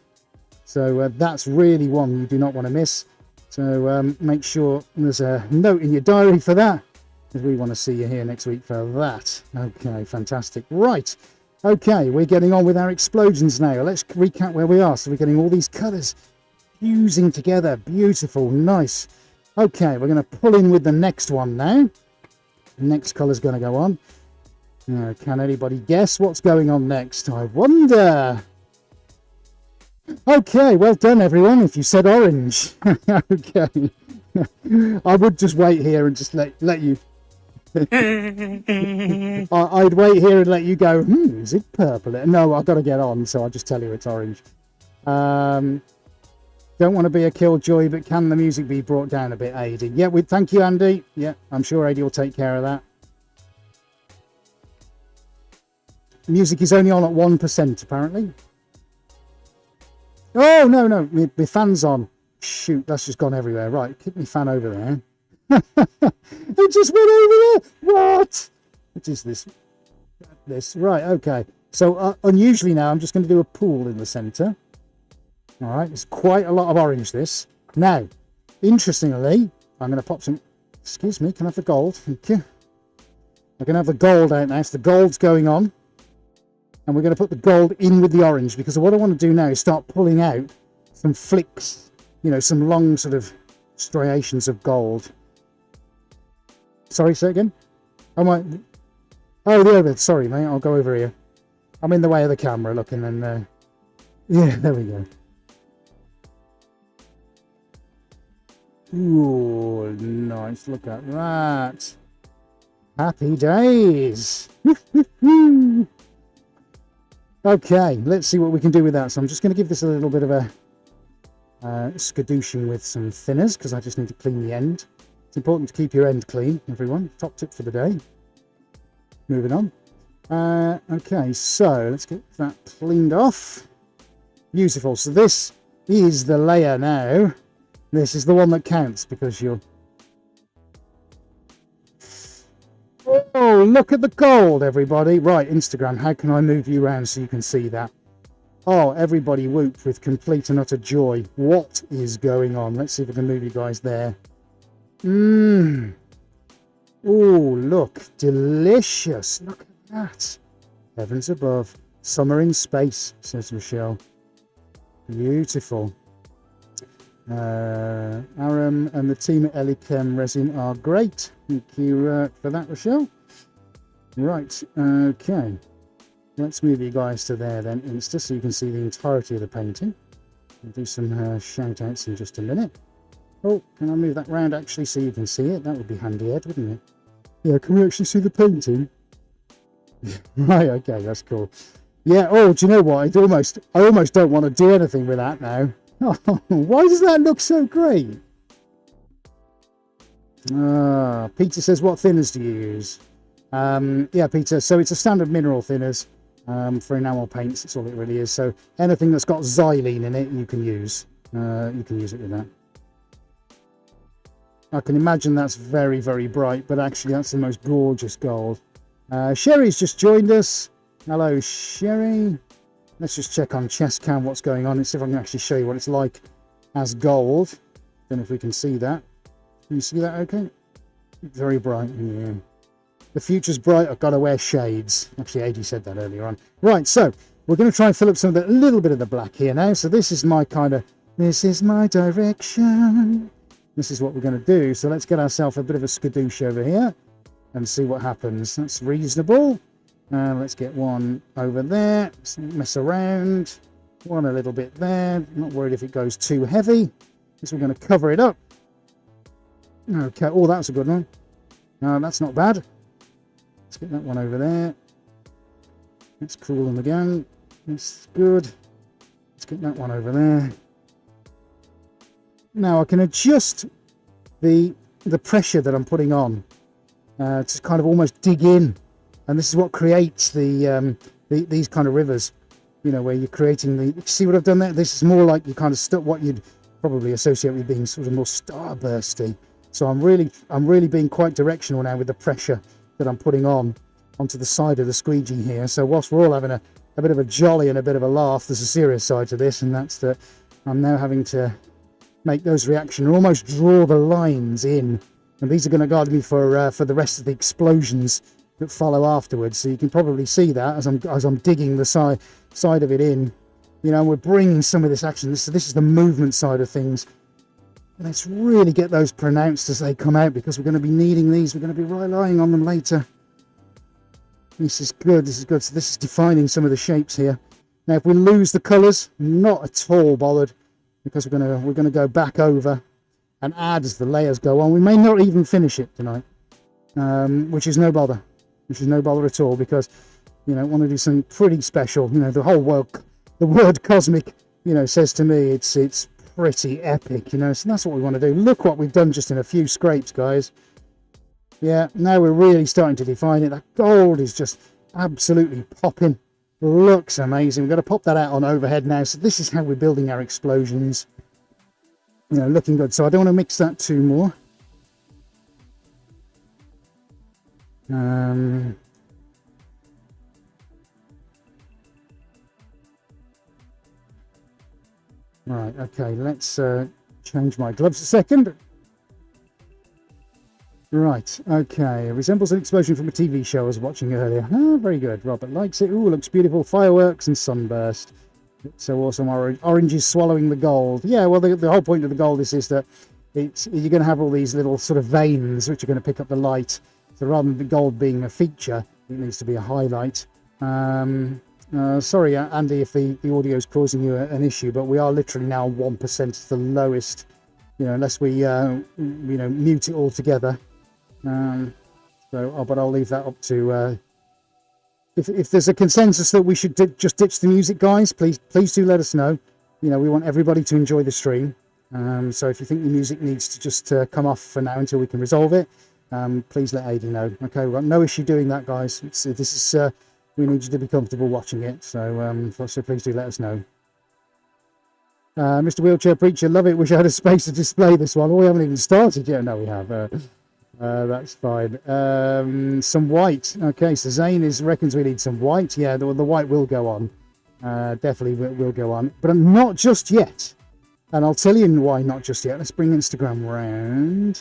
So that's really one you do not want to miss. So make sure there's a note in your diary for that, because we want to see you here next week for that. Okay, fantastic. Right. Okay, we're getting on with our explosions now. Let's recap where we are. So we're getting all these colours fusing together. Beautiful, nice. Okay, we're going to pull in with the next one now. The next colour's going to go on. Now, can anybody guess what's going on next? I wonder. Okay, well done everyone, if you said orange. Okay. I would just wait here and just let you... I'd wait here and let you go, is it purple? No, I've got to get on, so I'll just tell you it's orange. Don't want to be a killjoy, but can the music be brought down a bit, AD? Yeah, thank you, Andy. Yeah, I'm sure AD will take care of that. Music is only on at 1%, apparently. Oh, no, my fan's on. Shoot, that's just gone everywhere. Right, keep my fan over there. It just went over there. What? What is this? Right, okay. So unusually now, I'm just going to do a pool in the centre. All right, it's quite a lot of orange, this. Now, interestingly, I'm going to pop some... Excuse me, can I have the gold? Thank you. I'm going to have the gold out now. So the gold's going on. And we're going to put the gold in with the orange, because what I want to do now is start pulling out some flicks, you know, some long sort of striations of gold. Sorry, say it again? Oh, the other, sorry, mate, I'll go over here. I'm in the way of the camera looking, and yeah, there we go. Ooh, nice, look at that. Happy days. Okay, let's see what we can do with that. So I'm just going to give this a little bit of a skadooshing with some thinners, because I just need to clean the end. It's important to keep your end clean, everyone. Top tip for the day. Moving on. Okay, so let's get that cleaned off. Beautiful. So this is the layer now. This is the one that counts, because you're... Oh, look at the gold, everybody. Right, Instagram, how can I move you around so you can see that? Oh, everybody whooped with complete and utter joy. What is going on? Let's see if I can move you guys there. Oh, look. Delicious. Look at that. Heavens above. Summer in space, says Michelle. Beautiful. Aram and the team at Chem Resin are great. Thank you for that, Rochelle. Right, okay. Let's move you guys to there then, Insta, so you can see the entirety of the painting. We'll do some shout outs in just a minute. Oh, can I move that round actually so you can see it? That would be handy, Ed, wouldn't it? Yeah, can we actually see the painting? Right, okay, that's cool. Yeah, oh, do you know what? I almost don't want to do anything with that now. Oh, why does that look so great? Peter says, what thinners do you use? Yeah, Peter, so it's a standard mineral thinners for enamel paints. That's all it really is. So anything that's got xylene in it, you can use. You can use it with that. I can imagine that's very, very bright, but actually that's the most gorgeous gold. Sherry's just joined us. Hello, Sherry. Let's just check on chest cam what's going on and see if I can actually show you what it's like as gold. Don't know if we can see that. Can you see that okay? Very bright. Yeah. The future's bright. I've got to wear shades. Actually, AD said that earlier on. Right, so we're going to try and fill up some of the, a little bit of the black here now. So this is my kind of, this is my direction. This is what we're going to do. So let's get ourselves a bit of a skadoosh over here and see what happens. That's reasonable. Let's get one over there. Let's mess around. One a little bit there. Not worried if it goes too heavy. So we're going to cover it up. Okay. Oh, that's a good one. No, that's not bad. Let's get that one over there. Let's cool them again. That's good. Let's get that one over there. Now I can adjust the pressure that I'm putting on to kind of almost dig in, and this is what creates these kind of rivers. You know, where you're creating the. See what I've done there? This is more like you kind of stuck what you'd probably associate with being sort of more starbursty. So I'm really being quite directional now with the pressure that I'm putting onto the side of the squeegee here. So whilst we're all having a bit of a jolly and a bit of a laugh, there's a serious side to this, and that's that I'm now having to make those reactions and almost draw the lines in, and these are going to guide me for the rest of the explosions that follow afterwards. So you can probably see that as I'm digging the side of it in. You know, we're bringing some of this action. This is the movement side of things. Let's really get those pronounced as they come out, because we're going to be needing these. We're going to be relying on them later. This is good. This is good. So this is defining some of the shapes here. Now, if we lose the colours, not at all bothered, because we're going to go back over and add as the layers go on. We may not even finish it tonight, which is no bother. Which is no bother at all, because you know, I want to do something pretty special. You know, the whole world, the word cosmic, you know, says to me it's pretty epic, you know, so that's what we want to do. Look what we've done just in a few scrapes, guys. Yeah, now we're really starting to define it. That gold is just absolutely popping. Looks amazing. We've got to pop that out on overhead now. So this is how we're building our explosions. You know, looking good. So I don't want to mix that too more. Right, okay, let's change my gloves a second. Right, okay, it resembles an explosion from a TV show I was watching earlier. Ah, very good. Robert likes it. Ooh, looks beautiful. Fireworks and sunburst. It's so awesome. Orange is swallowing the gold. Yeah, well, the whole point of the gold is that you're going to have all these little sort of veins which are going to pick up the light. So rather than the gold being a feature, it needs to be a highlight. Sorry, Andy, if the audio is causing you an issue, but we are literally now 1%. It's the lowest, you know, unless we, you know, mute it all together. But I'll leave that up to, if there's a consensus that we should just ditch the music, guys, please do let us know. You know, we want everybody to enjoy the stream. So if you think the music needs to just come off for now until we can resolve it, please let AD know. Okay, we've got no issue doing that, guys. We need you to be comfortable watching it, so please do let us know. Mr. Wheelchair Preacher, love it. Wish I had a space to display this one. Oh, we haven't even started yet. No, we have. That's fine. Some white. Okay, so Zane reckons we need some white. Yeah, the white will go on. Definitely will go on, but not just yet. And I'll tell you why not just yet. Let's bring Instagram round.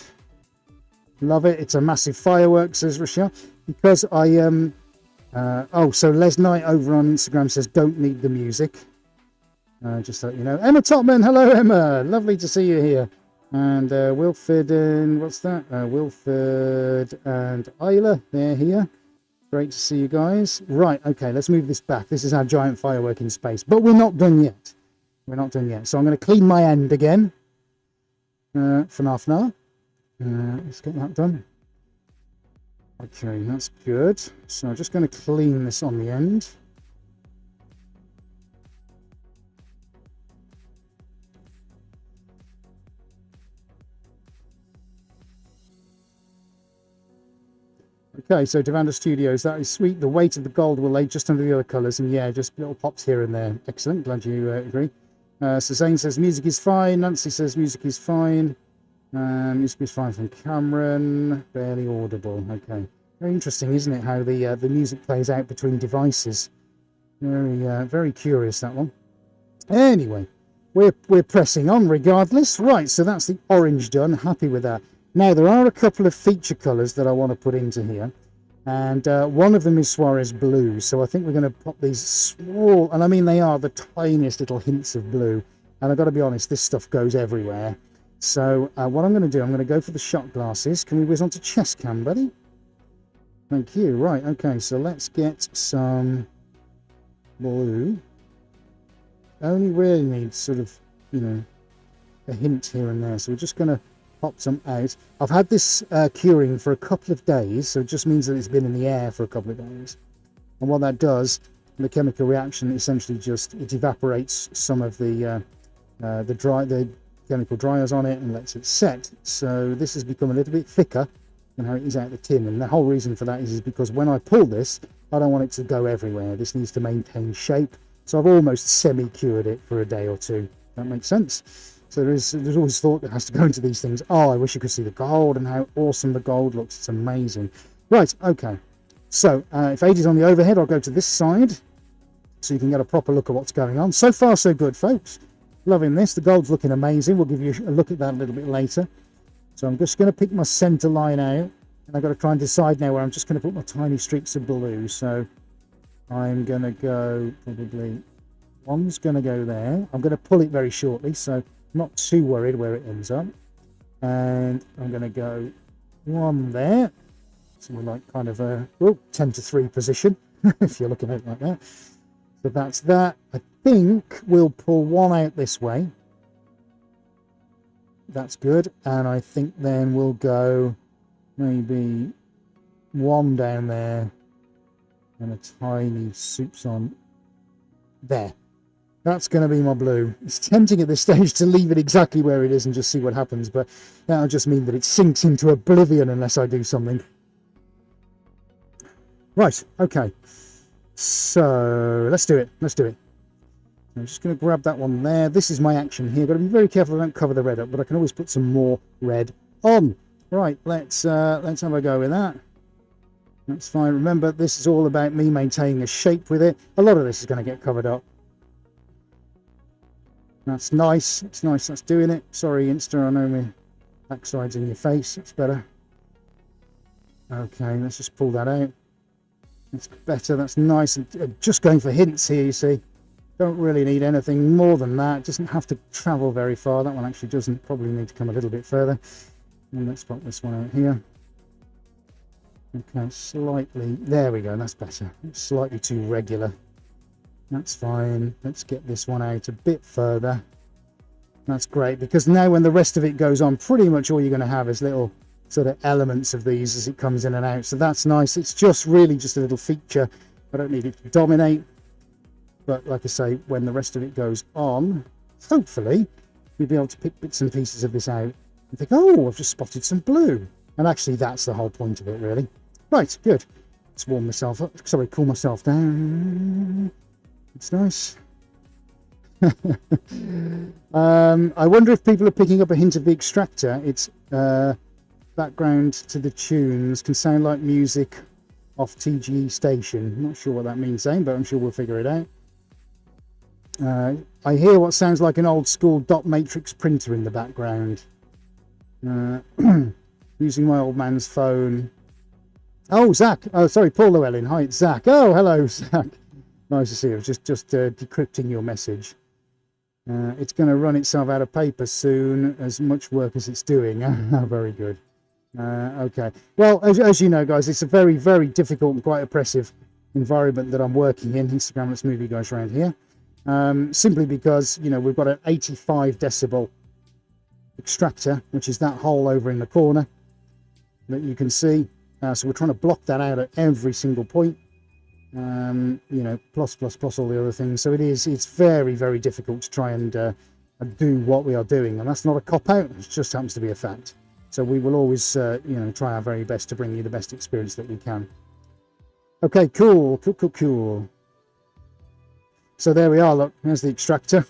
Love it. It's a massive firework, says Rochelle. Because I so Les Knight over on Instagram says don't need the music. Just so you know. Emma Topman, hello Emma, lovely to see you here. And Wilford and what's that? Wilford and Isla, they're here. Great to see you guys. Right, okay, let's move this back. This is our giant firework in space, but we're not done yet. We're not done yet. So I'm going to clean my end again for half an hour. Let's get that done. Okay, that's good. So I'm just going to clean this on the end. Okay, so Devanda Studios, that is sweet. The weight of the gold will lay just under the other colours, and yeah, just little pops here and there. Excellent, glad you agree. So Zane says music is fine. Nancy says music is fine. Music is fine from Cameron. Barely audible. Okay, very interesting, isn't it? How the music plays out between devices. Very curious, that one. Anyway, we're pressing on regardless. Right, so that's the orange done. Happy with that. Now, there are a couple of feature colours that I want to put into here. And one of them is Suarez blue. So I think we're going to pop these small, and I mean they are the tiniest little hints of blue. And I've got to be honest, this stuff goes everywhere. So what I'm going to do, I'm going to go for the shot glasses. Can we whiz onto chest cam, buddy? Thank you. Right, okay, so let's get some blue. Only really needs sort of, you know, a hint here and there. So we're just going to pop some out. I've had this curing for a couple of days, so it just means that it's been in the air for a couple of days. And what that does, the chemical reaction essentially just, it evaporates some of the chemical dryers on it and lets it set. So this has become a little bit thicker than how it is out the tin, and the whole reason for that is because when I pull this, I don't want it to go everywhere. This needs to maintain shape, so I've almost semi-cured it for a day or two. That makes sense. So there's always thought that has to go into these things. Oh, I wish you could see the gold and how awesome the gold looks. It's amazing. Right, okay. So if Aid is on the overhead, I'll go to this side so you can get a proper look at what's going on. So far, so good, folks. Loving this. The gold's looking amazing. We'll give you a look at that a little bit later. So I'm just going to pick my center line out, and I've got to try and decide now where I'm just going to put my tiny streaks of blue. So I'm going to go, probably one's going to go there. I'm going to pull it very shortly, so not too worried where it ends up. And I'm going to go one there. So we're like kind of a 10 to 3 position, if you're looking at it like that. So that's that. I think we'll pull one out this way. That's good. And I think then we'll go maybe one down there and a tiny soups on there. That's going to be my blue. It's tempting at this stage to leave it exactly where it is and just see what happens, but that'll just mean that it sinks into oblivion unless I do something. Right, okay. So let's do it. Let's do it. I'm just going to grab that one there. This is my action here. Got to be very careful I don't cover the red up, but I can always put some more red on. Right, let's have a go with that. That's fine. Remember, this is all about me maintaining a shape with it. A lot of this is going to get covered up. That's nice. It's nice. That's doing it. Sorry, Insta. I know my backside's in your face. It's better. Okay, let's just pull that out. That's better. That's nice. And just going for hints here, you see. Don't really need anything more than that. It doesn't have to travel very far. That one actually doesn't. Probably need to come a little bit further. And let's pop this one out here. Okay, slightly. There we go. That's better. It's slightly too regular. That's fine. Let's get this one out a bit further. That's great, because now when the rest of it goes on, pretty much all you're going to have is little sort of elements of these as it comes in and out. So that's nice. It's just really just a little feature. I don't need it to dominate. But like I say, when the rest of it goes on, hopefully you'll be able to pick bits and pieces of this out and think, oh, I've just spotted some blue. And actually that's the whole point of it, really. Right, good. Let's warm myself up. Sorry, cool myself down. It's nice. I wonder if people are picking up a hint of the extractor. It's background to the tunes, can sound like music off TGE station. Not sure what that means, Zane, but I'm sure we'll figure it out. I hear what sounds like an old school dot matrix printer in the background. Using my old man's phone. Oh, Zach. Oh, sorry, Paul Llewellyn. Hi, it's Zach. Oh, hello, Zach. Nice to see you. I was just decrypting your message. It's going to run itself out of paper soon, as much work as it's doing. Very good. Okay. Well, as you know, guys, it's a very, very difficult and quite oppressive environment that I'm working in. Instagram Let's Movie Guys around here. Simply because, you know, we've got an 85 decibel extractor, which is that hole over in the corner that you can see. So we're trying to block that out at every single point. You know, plus all the other things. So it's very, very difficult to try and do what we are doing, and that's not a cop-out. It just happens to be a fact. So we will always, you know, try our very best to bring you the best experience that we can. Okay, cool. So there we are. Look, there's the extractor.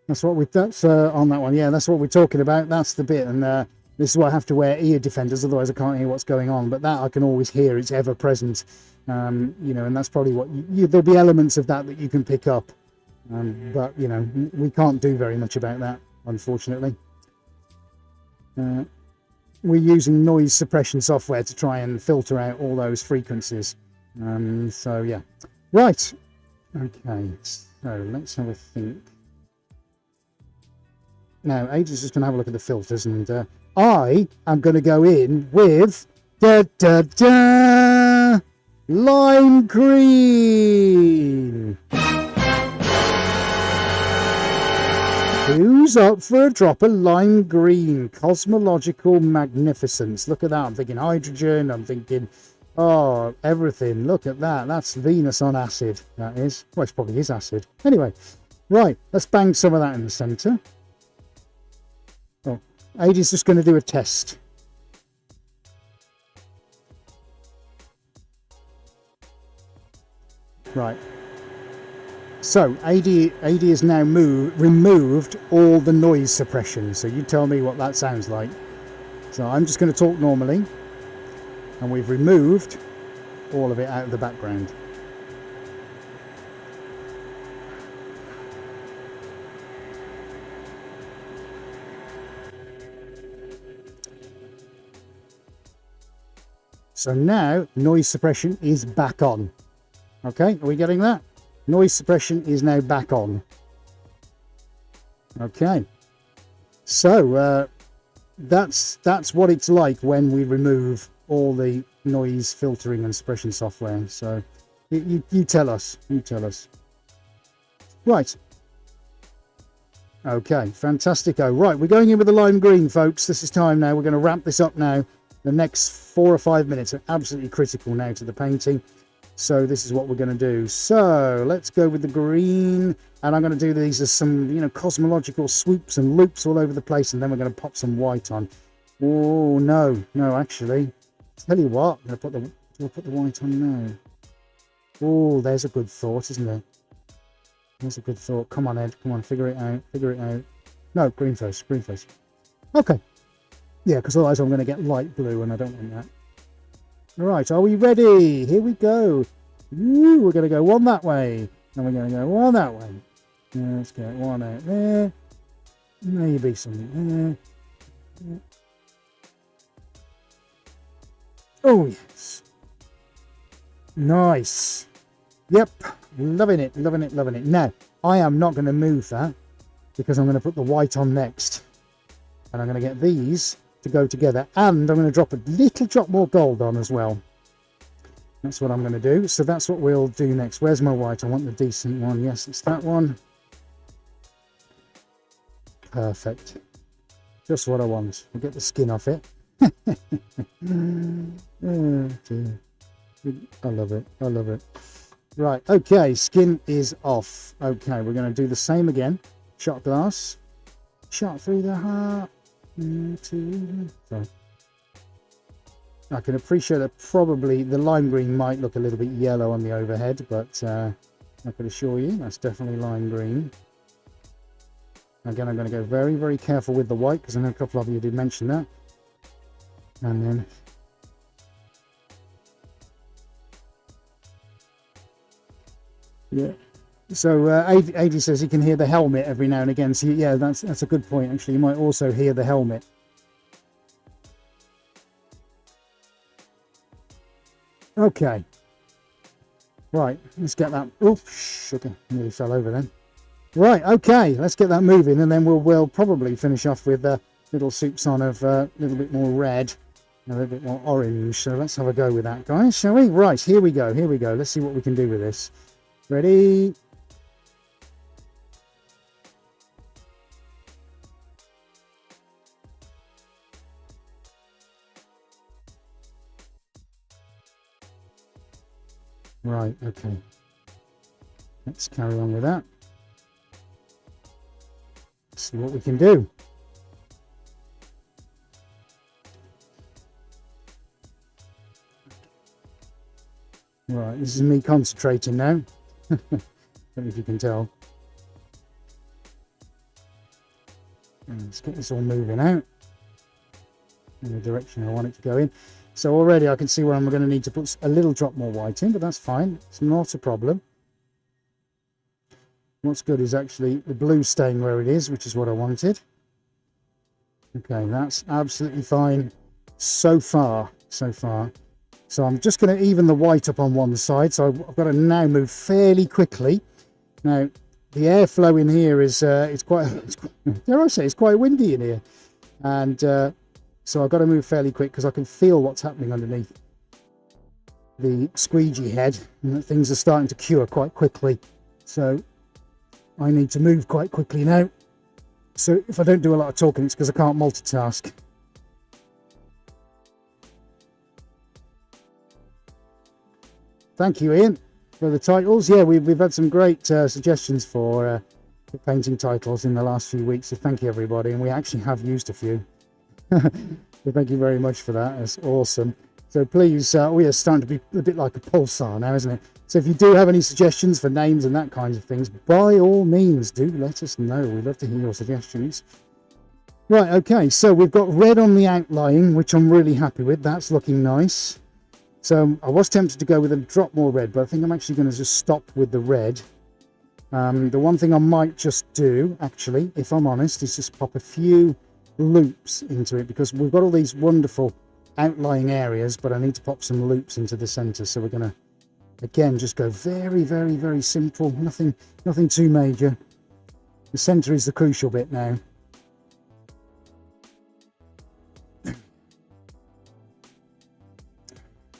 That's on that one. Yeah, that's what we're talking about. That's the bit, and this is why I have to wear ear defenders, otherwise I can't hear what's going on. But that I can always hear. It's ever present. You know, and that's probably what there'll be elements of that you can pick up. But you know, we can't do very much about that, unfortunately. we're using noise suppression software to try and filter out all those frequencies. So yeah, right. Okay, so let's have a think. Now, Adrian's just going to have a look at the filters, and I am going to go in with lime green. Who's up for a drop of lime green? Cosmological magnificence. Look at that. I'm thinking hydrogen. I'm thinking, oh, everything. Look at that. That's Venus on acid. That is. Well, it probably is acid. Anyway, right. Let's bang some of that in the centre. Oh, Adie's just going to do a test. Right. So, AD has now removed all the noise suppression. So you tell me what that sounds like. So I'm just going to talk normally. And we've removed all of it out of the background. So now noise suppression is back on. Okay, are we getting that? Noise suppression is now back on. Okay, so that's what it's like when we remove all the noise filtering and suppression software. So you tell us, right. Okay, fantastico. Right, we're going in with the lime green, folks. This is time now. We're going to ramp this up now. The next 4 or 5 minutes are absolutely critical now to the painting. So this is what we're going to do. So let's go with the green, and I'm going to do these as some, you know, cosmological swoops and loops all over the place, and then we're going to pop some white on. Oh no, actually, tell you what, I'm going to put the white on now. Oh, there's a good thought, isn't there? There's a good thought. Come on, Ed. Come on, figure it out. No, green first. Okay. Yeah, because otherwise I'm going to get light blue, and I don't want that. Right, are we ready? Here we go. Ooh, we're going to go one that way, and we're going to go one that way. Let's get one out there. Maybe something there. Oh, yes. Nice. Yep, loving it. Now, I am not going to move that because I'm going to put the white on next. And I'm going to get these to go together, and I'm going to drop a little drop more gold on as well. That's what I'm going to do. So that's what we'll do next. Where's my white? I want the decent one. Yes, it's that one. Perfect. Just what I want. We'll get the skin off it. Oh, dear. I love it. Right, okay, skin is off. Okay, we're going to do the same again. Shot glass. Shot through the heart. Sorry. I can appreciate that probably the lime green might look a little bit yellow on the overhead, but I can assure you that's definitely lime green. Again, I'm going to go very, very careful with the white because I know a couple of you did mention that. And then yeah. So Adri says he can hear the helmet every now and again. So yeah, that's a good point. Actually, you might also hear the helmet. Okay. Right, let's get that. Oh, sugar, nearly fell over then. Right, okay, let's get that moving, and then we'll probably finish off with little soups on of a little bit more red and a little bit more orange. So let's have a go with that, guys, shall we? Right, here we go. Let's see what we can do with this. Ready? Right, okay. Let's carry on with that. Let's see what we can do. Right, this is me concentrating now. Don't know if you can tell. Let's get this all moving out in the direction I want it to go in. So already I can see where I'm going to need to put a little drop more white in, but that's fine. It's not a problem. What's good is actually the blue staying where it is, which is what I wanted. Okay, that's absolutely fine. so far. So I'm just going to even the white up on one side. So I've got to now move fairly quickly. Now, the airflow in here is it's quite dare I say, it's quite windy in here. And so I've got to move fairly quick because I can feel what's happening underneath the squeegee head, and that things are starting to cure quite quickly. So I need to move quite quickly now. So if I don't do a lot of talking, it's because I can't multitask. Thank you, Ian, for the titles. Yeah, we've had some great suggestions for painting titles in the last few weeks, so thank you everybody, and we actually have used a few. So thank you very much for that. It's awesome. So please, we are starting to be a bit like a pulsar now, isn't it? So if you do have any suggestions for names and that kinds of things, by all means, do let us know. We'd love to hear your suggestions. Right, okay, so we've got red on the outline, which I'm really happy with. That's looking nice. So I was tempted to go with a drop more red, but I think I'm actually going to just stop with the red. The one thing I might just do, actually, if I'm honest, is just pop a few loops into it, because we've got all these wonderful outlying areas, but I need to pop some loops into the center. So we're going to, again, just go very, very, very simple. Nothing too major. The center is the crucial bit now.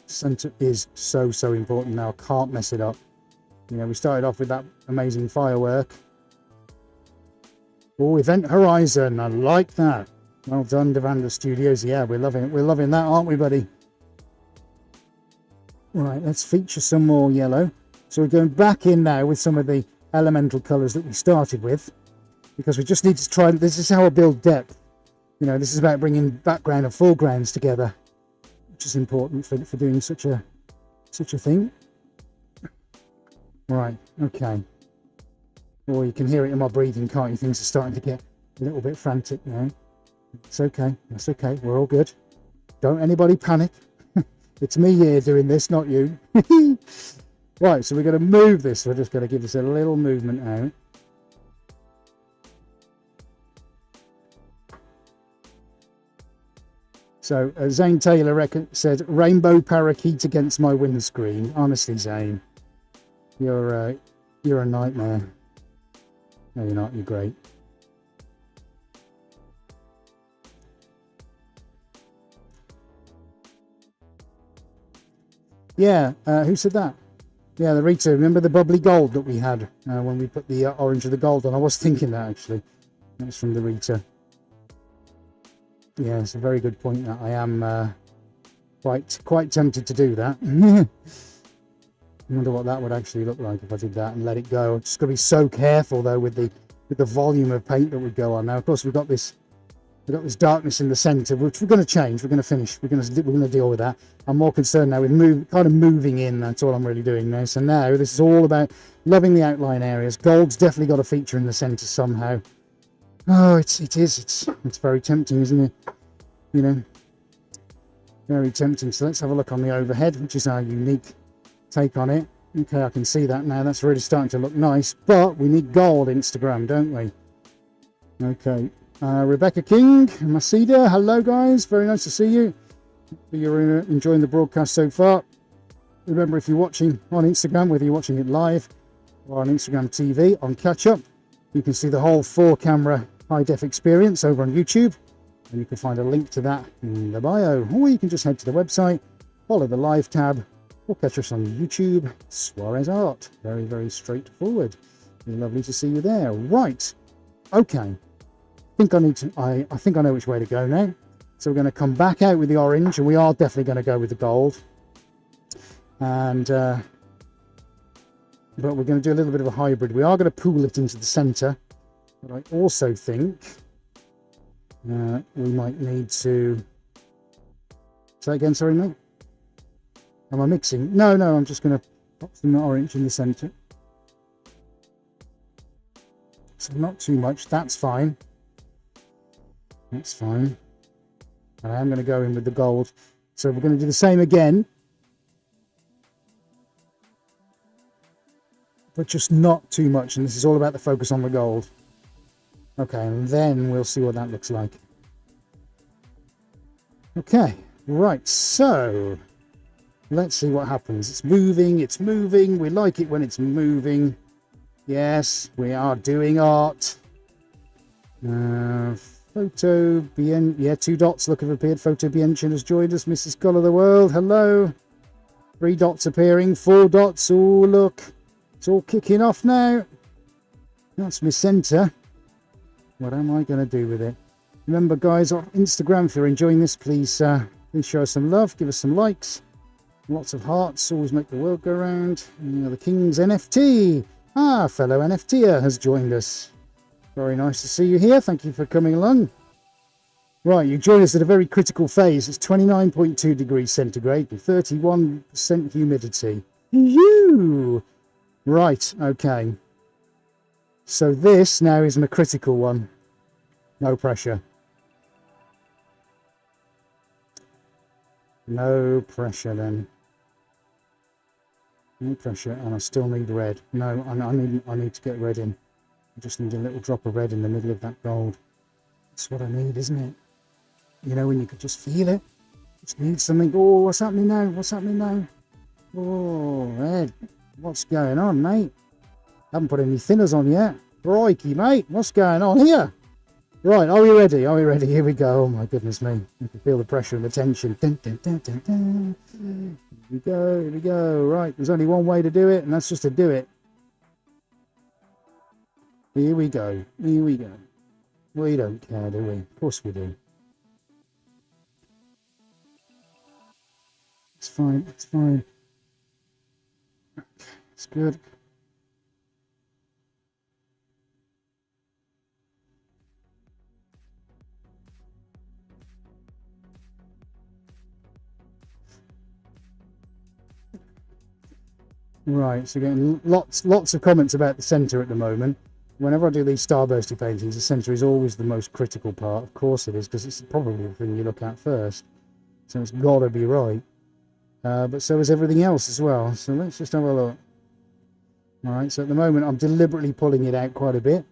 Center is so important now. I can't mess it up. You know, we started off with that amazing firework. Oh, Event Horizon, I like that. Well done, Devanda Studios. Yeah, we're loving that, aren't we, buddy? Right, let's feature some more yellow. So we're going back in now with some of the elemental colors that we started with, because we just need to try. This is how I build depth. You know, this is about bringing background and foregrounds together, which is important for doing such a thing. Right, okay. Oh, you can hear it in my breathing, can't you? Things are starting to get a little bit frantic now. It's okay, that's okay, we're all good. Don't anybody panic. It's me here doing this, not you. Right, so we're going to move this. We're just going to give this a little movement out. So Zane Taylor said, rainbow parakeet against my windscreen. Honestly, Zane, you're a nightmare. No, you're not. You're great. Yeah, who said that? Yeah, the Rita. Remember the bubbly gold that we had when we put the orange of the gold on? I was thinking that, actually. That's from the Rita. Yeah, it's a very good point. That I am quite tempted to do that. I wonder what that would actually look like if I did that and let it go. Just got to be so careful though with the volume of paint that would go on. Now, of course, we've got this darkness in the center, which we're going to change. We're going to finish. We're going to deal with that. I'm more concerned now with moving in. That's all I'm really doing now. So now this is all about loving the outline areas. Gold's definitely got a feature in the center somehow. Oh, it's very tempting, isn't it? You know, very tempting. So let's have a look on the overhead, which is our unique take on it. Okay, I can see that now. That's really starting to look nice, but we need gold Instagram, don't we? Okay. Rebecca King, Masida, hello guys, very nice to see you. You're enjoying the broadcast so far. Remember, if you're watching on Instagram, whether you're watching it live or on Instagram TV on catch up, you can see the whole 4-camera high-def experience over on YouTube, and you can find a link to that in the bio, or you can just head to the website, follow the live tab, or catch us on YouTube. Suarez Art, very, very straightforward. Lovely to see you there. Right, okay. I think I know which way to go now. So we're going to come back out with the orange, and we are definitely going to go with the gold. And but we're going to do a little bit of a hybrid. We are going to pool it into the center, but I also think we might need to. Say that again, sorry, mate. Am I mixing? No, I'm just going to pop some orange in the center. So not too much. That's fine. That's fine. And I am going to go in with the gold. So we're going to do the same again, but just not too much. And this is all about the focus on the gold. Okay, and then we'll see what that looks like. Okay, right, so let's see what happens. It's moving, it's moving. We like it when it's moving. Yes, we are doing art. Photo Bien, yeah, 2 dots look have appeared. Photo Bienchen has joined us. Mrs. Colour of the World, hello. 3 dots appearing, 4 dots. Oh, look, it's all kicking off now. That's my centre. What am I going to do with it? Remember, guys, on Instagram, if you're enjoying this, please show us some love, give us some likes. Lots of hearts always make the world go round. The King's NFT. Ah, fellow NFTer has joined us. Very nice to see you here. Thank you for coming along. Right, you join us at a very critical phase. It's 29.2 degrees centigrade with 31% humidity. You. Right, okay. So this now is my critical one. No pressure. No pressure then. No pressure, and I still need red. No, I need to get red in. I just need a little drop of red in the middle of that gold. That's what I need, isn't it? You know, when you could just feel it. Just need something. Oh, what's happening now? What's happening now? Oh, red. What's going on, mate? Haven't put any thinners on yet. Crikey, mate. What's going on here? Right, are we ready? Are we ready? Here we go. Oh, my goodness me. You can feel the pressure and the tension. Dun, dun, dun, dun, dun. Here we go. Here we go. Right, there's only one way to do it, and that's just to do it. Here we go. Here we go. We don't care, do we? Of course we do. It's fine. It's fine. It's good. Right, so getting lots of comments about the centre at the moment. Whenever I do these starbursty paintings, the centre is always the most critical part. Of course it is, because it's probably the thing you look at first. So it's got to be right. But so is everything else as well. So let's just have a look. Alright, so at the moment I'm deliberately pulling it out quite a bit.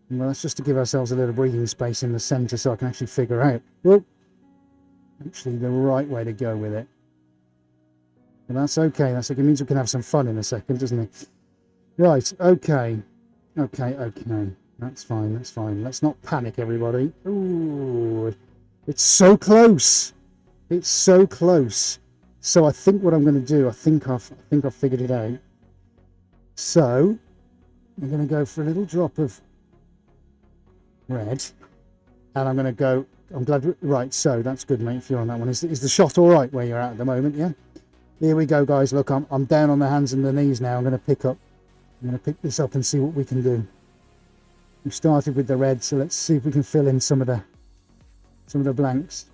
Well, that's just to give ourselves a little breathing space in the centre so I can actually figure out, well, actually the right way to go with it. But that's okay. That's okay. It means we can have some fun in a second, doesn't it? Right. Okay. Okay. That's fine. That's fine. Let's not panic, everybody. Ooh, it's so close. It's so close. So I think what I'm going to do, I think I've figured it out. So I'm going to go for a little drop of red, and I'm going to go. I'm glad. Right. So that's good, mate. If you're on that one, is the shot all right where you're at the moment? Yeah. Here we go, guys. Look, I'm down on the hands and the knees now. I'm going to pick this up and see what we can do. We started with the red, so let's see if we can fill in some of the blanks.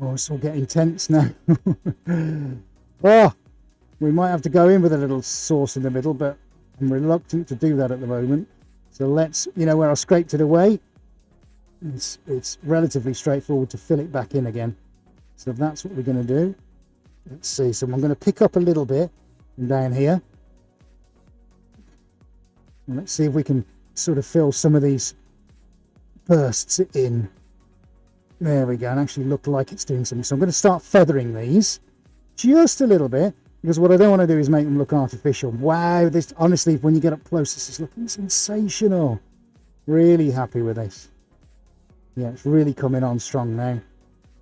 Oh, it's all getting tense now. Oh, we might have to go in with a little sauce in the middle, but I'm reluctant to do that at the moment. So let's, where I scraped it away, it's relatively straightforward to fill it back in again. So that's what we're going to do. Let's see, so I'm going to pick up a little bit from down here. And let's see if we can sort of fill some of these bursts in. There we go, and actually look like it's doing something. So I'm going to start feathering these just a little bit, because what I don't want to do is make them look artificial. Wow, this, honestly, when you get up close, this is looking sensational. Really happy with this. Yeah, it's really coming on strong now.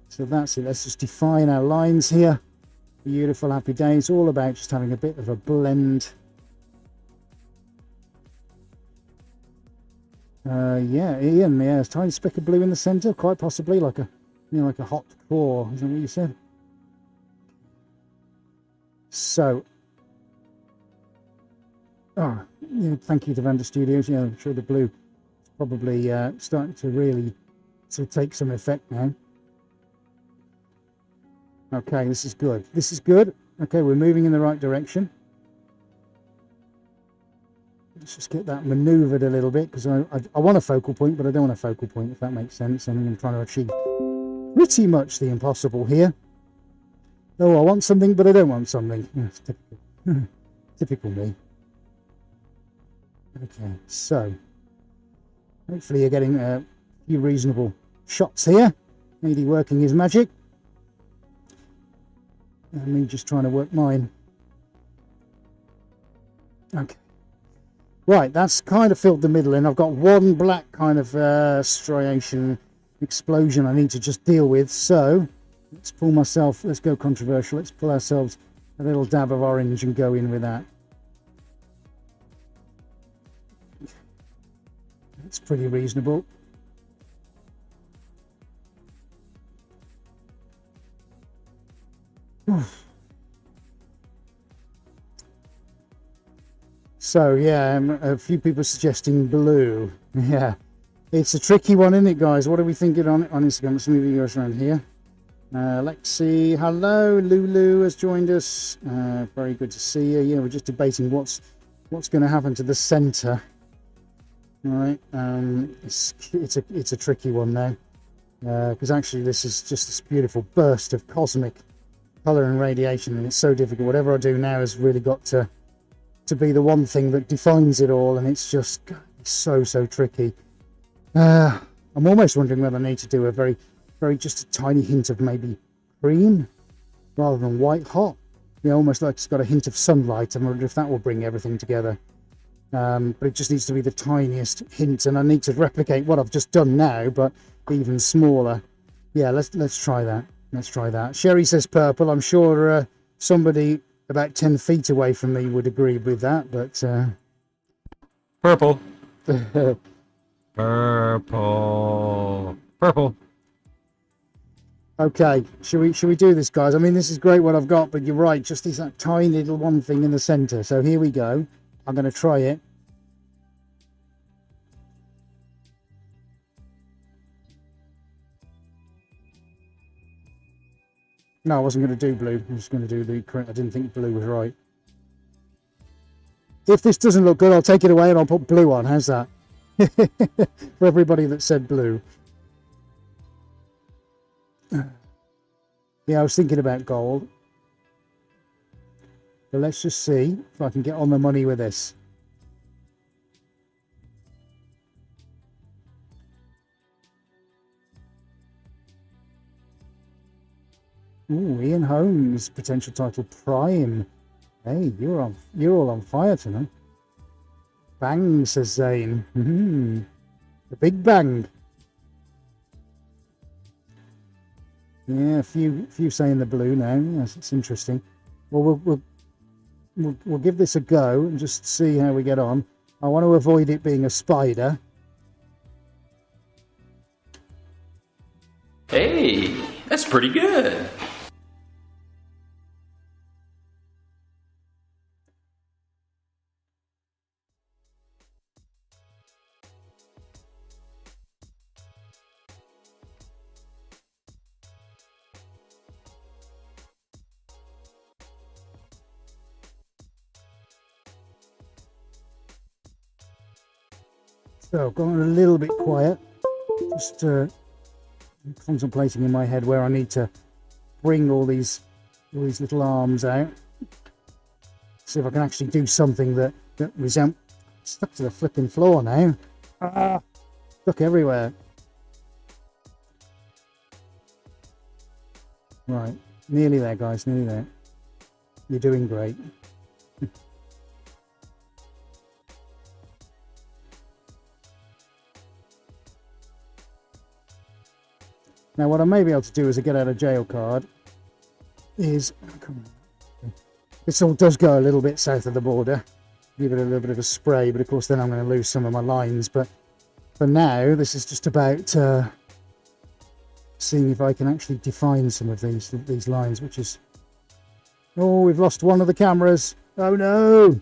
So that's it. Let's just define our lines here. Beautiful, happy days. All about just having a bit of a blend. Yeah, Ian. Yeah, a tiny speck of blue in the centre, quite possibly like a, like a hot core. Is that what you said? So, thank you to Vander Studios. Yeah, I'm sure the blue is probably starting to really sort of take some effect now. Okay, this is good. This is good. Okay, we're moving in the right direction. Let's just get that manoeuvred a little bit, because I want a focal point, but I don't want a focal point, if that makes sense. I mean, I'm trying to achieve pretty much the impossible here. Oh, I want something, but I don't want something. It's typical. Typical me. Okay, so hopefully you're getting a few reasonable shots here. AD working his magic. And me just trying to work mine. Okay. Right, that's kind of filled the middle in. I've got one black kind of striation explosion I need to just deal with. So let's go controversial. Let's pull ourselves a little dab of orange and go in with that. It's pretty reasonable. So yeah, a few people suggesting blue. Yeah, it's a tricky one, isn't it, guys? What are we thinking on Instagram? Let's move you guys around here. Lexi, hello. Lulu has joined us. Very good to see you. Yeah, we're just debating what's going to happen to the centre. All right, it's a tricky one now, because actually this is just this beautiful burst of cosmic colour and radiation, and it's so difficult. Whatever I do now has really got to be the one thing that defines it all, and it's just so tricky. I'm almost wondering whether I need to do a very just a tiny hint of maybe cream rather than white hot. Yeah, almost like it's got a hint of sunlight. I wonder if that will bring everything together. But it just needs to be the tiniest hint, and I need to replicate what I've just done now, but even smaller. Yeah, let's try that. Let's try that. Sherry says purple. I'm sure somebody about 10 feet away from me would agree with that, but Purple. Purple. Okay, should we do this, guys? I mean, this is great what I've got, but you're right, just this that tiny little one thing in the center. So here we go. I'm going to try it. No, I wasn't going to do blue. I'm just going to do the current. I didn't think blue was right. If this doesn't look good, I'll take it away and I'll put blue on. How's that? For everybody that said blue. Yeah, I was thinking about gold. But let's just see if I can get on the money with this. Ooh, Ian Holmes, potential title Prime. Hey, you're all on fire tonight. Bang, says Zane. The big bang. Yeah, a few saying the blue now. Yes, it's interesting. Well, we'll give this a go and just see how we get on. I want to avoid it being a spider. Hey, that's pretty good. So, going a little bit quiet. Just contemplating in my head where I need to bring all these little arms out. See if I can actually do something that resembles. Stuck to the flipping floor now. Stuck everywhere. Right, nearly there, guys. Nearly there. You're doing great. Now, what I may be able to do as a get out of jail card is, come on, this all does go a little bit south of the border. Give it a little bit of a spray, but of course then I'm going to lose some of my lines. But for now, this is just about seeing if I can actually define some of these lines, which is, oh, we've lost one of the cameras. Oh no!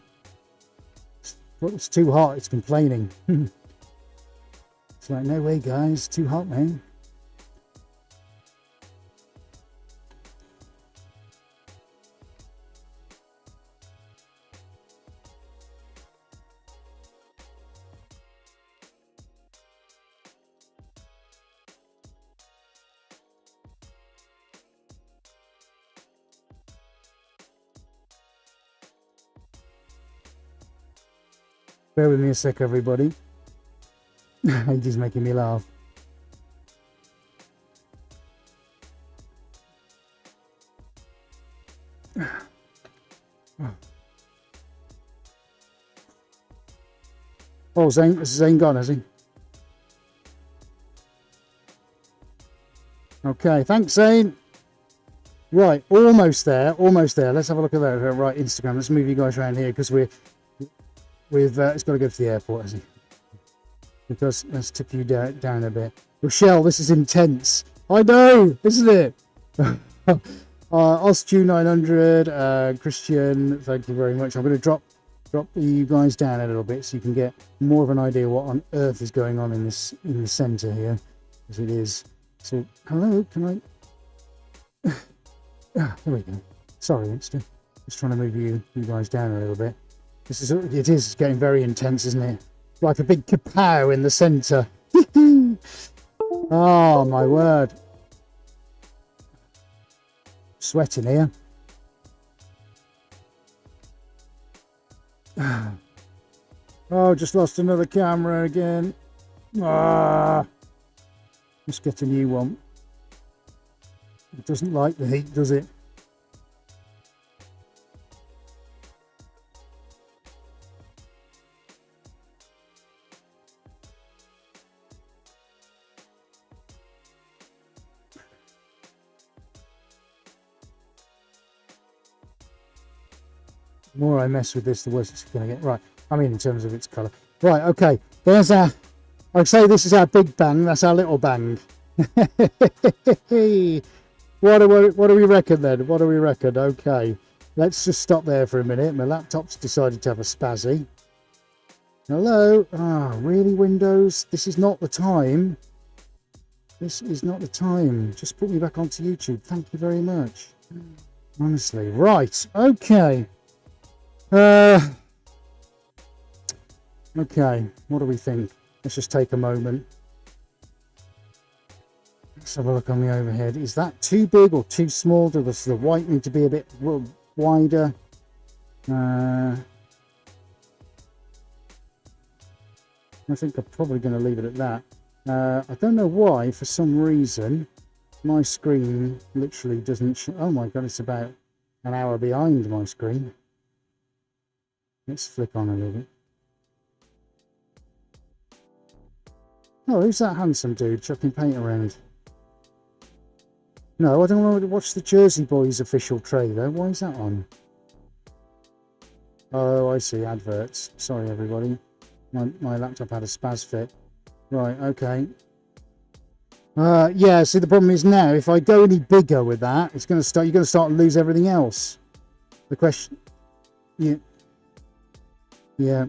It's too hot. It's complaining. It's like, no way, guys. Too hot, man. Bear with me a sec, everybody. He's making me laugh. Oh, Zane gone, has he? Okay, thanks, Zane. Right, almost there, almost there. Let's have a look at that. Right, Instagram. Let's move you guys around here because it's got to go to the airport, has he? Because let's tip you down a bit. Rochelle, this is intense. I know, isn't it? Ostu 900, Christian, thank you very much. I'm going to drop you guys down a little bit so you can get more of an idea what on earth is going on in the centre here, as it is. So, hello, can I? There we go. Sorry, Insta. Just trying to move you guys down a little bit. It is getting very intense, isn't it? Like a big kapow in the centre. Oh my word. Sweating here. Oh, just lost another camera again. Let's get a new one. It doesn't like the heat, does it? The more I mess with this, the worse it's going to get. Right, I mean in terms of its colour. Right, okay, there's our... I'd say this is our big bang, that's our little bang. What do we reckon then? What do we reckon? Okay, let's just stop there for a minute. My laptop's decided to have a spazzy. Hello? Really, Windows? This is not the time. This is not the time. Just put me back onto YouTube. Thank you very much. Honestly. Right, okay. Okay, what do we think? Let's just take a moment. Let's have a look on the overhead. Is that too big or too small? Does the white need to be a bit wider? I think I'm probably going to leave it at that. I don't know why, for some reason, my screen literally doesn't... Oh my god, it's about an hour behind my screen. Let's flick on a little bit. Oh, who's that handsome dude chucking paint around? No, I don't want to watch the Jersey Boys official trailer. Why is that on? Oh, I see. Adverts. Sorry, everybody. My laptop had a spaz fit. Right, okay. Yeah, see, the problem is now, if I go any bigger with that, you're going to start to lose everything else. The question... Yeah. Yeah.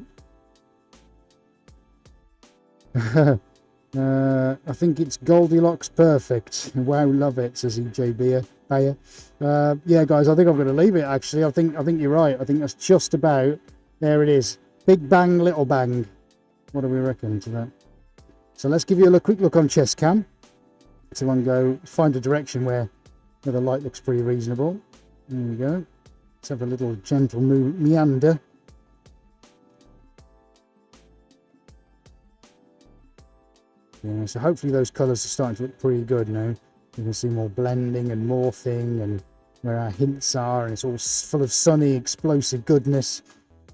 I think it's Goldilocks perfect. Wow, love it, says EJ Bayer. Yeah, guys, I think I'm going to leave it, actually. I think you're right. I think that's just about... There it is. Big bang, little bang. What do we reckon to that? So let's give you a quick look on chest cam. So one go find a direction where the light looks pretty reasonable. There we go. Let's have a little gentle meander. Yeah, so hopefully those colours are starting to look pretty good now. You can see more blending and morphing and where our hints are, and it's all full of sunny, explosive goodness.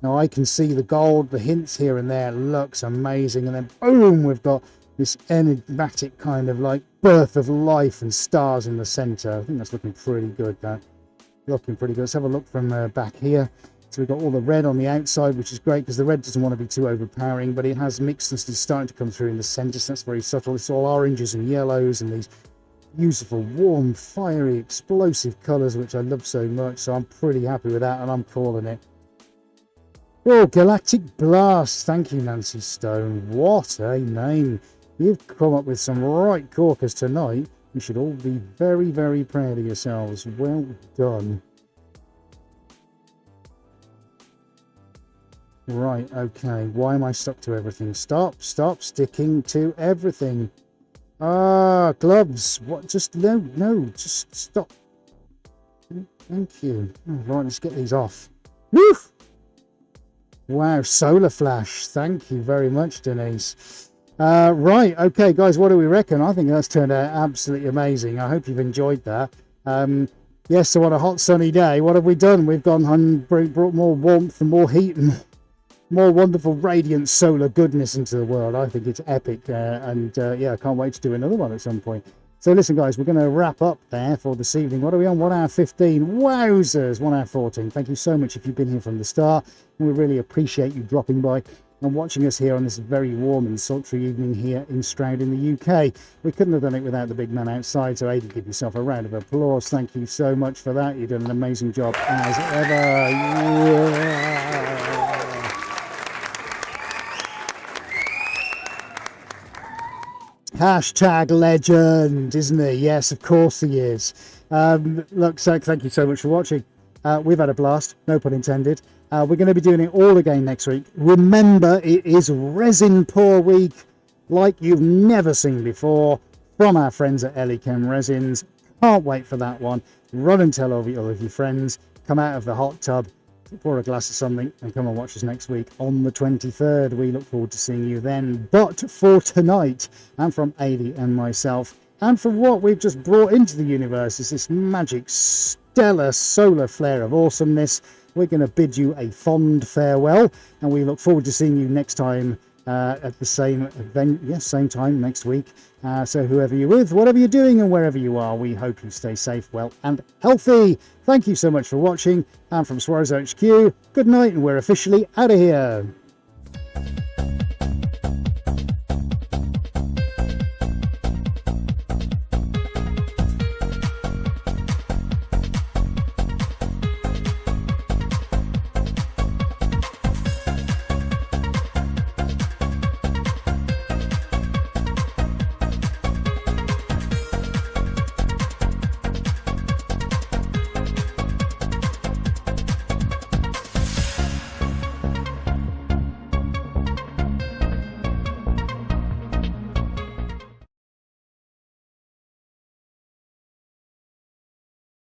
Now I can see the gold, the hints here and there, looks amazing, and then boom, we've got this enigmatic kind of like birth of life and stars in the centre. I think that's looking pretty good, that. Looking pretty good. Let's have a look from back here. So we've got all the red on the outside, which is great because the red doesn't want to be too overpowering, but it has mixedness that's starting to come through in the centre, so that's very subtle. It's all oranges and yellows and these beautiful, warm, fiery, explosive colours, which I love so much, so I'm pretty happy with that, and I'm calling it. Oh, Galactic Blast. Thank you, Nancy Stone. What a name. You've come up with some right corkers tonight. You should all be very, very proud of yourselves. Well done. Right, okay. Why am I stuck to everything? Stop sticking to everything. Gloves. What? Just, no, just stop. Thank you. Oh, right, let's get these off. Woo! Wow, solar flash. Thank you very much, Denise. Right, okay, guys, what do we reckon? I think that's turned out absolutely amazing. I hope you've enjoyed that. Yes, so on a hot sunny day, what have we done? We've gone and brought more warmth and more heat and more wonderful, radiant solar goodness into the world. I think it's epic, and yeah, I can't wait to do another one at some point. So listen, guys, we're going to wrap up there for this evening. What are we on? 1 hour 15. Wowzers, 1 hour 14. Thank you so much if you've been here from the start. We really appreciate you dropping by and watching us here on this very warm and sultry evening here in Stroud in the UK. We couldn't have done it without the big man outside, so Aidan, give yourself a round of applause. Thank you so much for that. You've done an amazing job as ever. Yeah. Hashtag legend, isn't he? Yes, of course he is. Look, so thank you so much for watching. We've had a blast, no pun intended. We're going to be doing it all again next week. Remember, it is Resin Pour Week like you've never seen before from our friends at Elichem Resins. Can't wait for that one. Run and tell all of your friends. Come out of the hot tub, pour a glass of something, and come and watch us next week on the 23rd. We look forward to seeing you then. But for tonight, and from Adi and myself, and from what we've just brought into the universe, is this magic, stellar solar flare of awesomeness. We're going to bid you a fond farewell, and we look forward to seeing you next time at the same event, yes, same time next week. So whoever you're with, whatever you're doing, and wherever you are, we hope you stay safe, well, and healthy. Thank you so much for watching, and from Suarez HQ, good night, and we're officially out of here.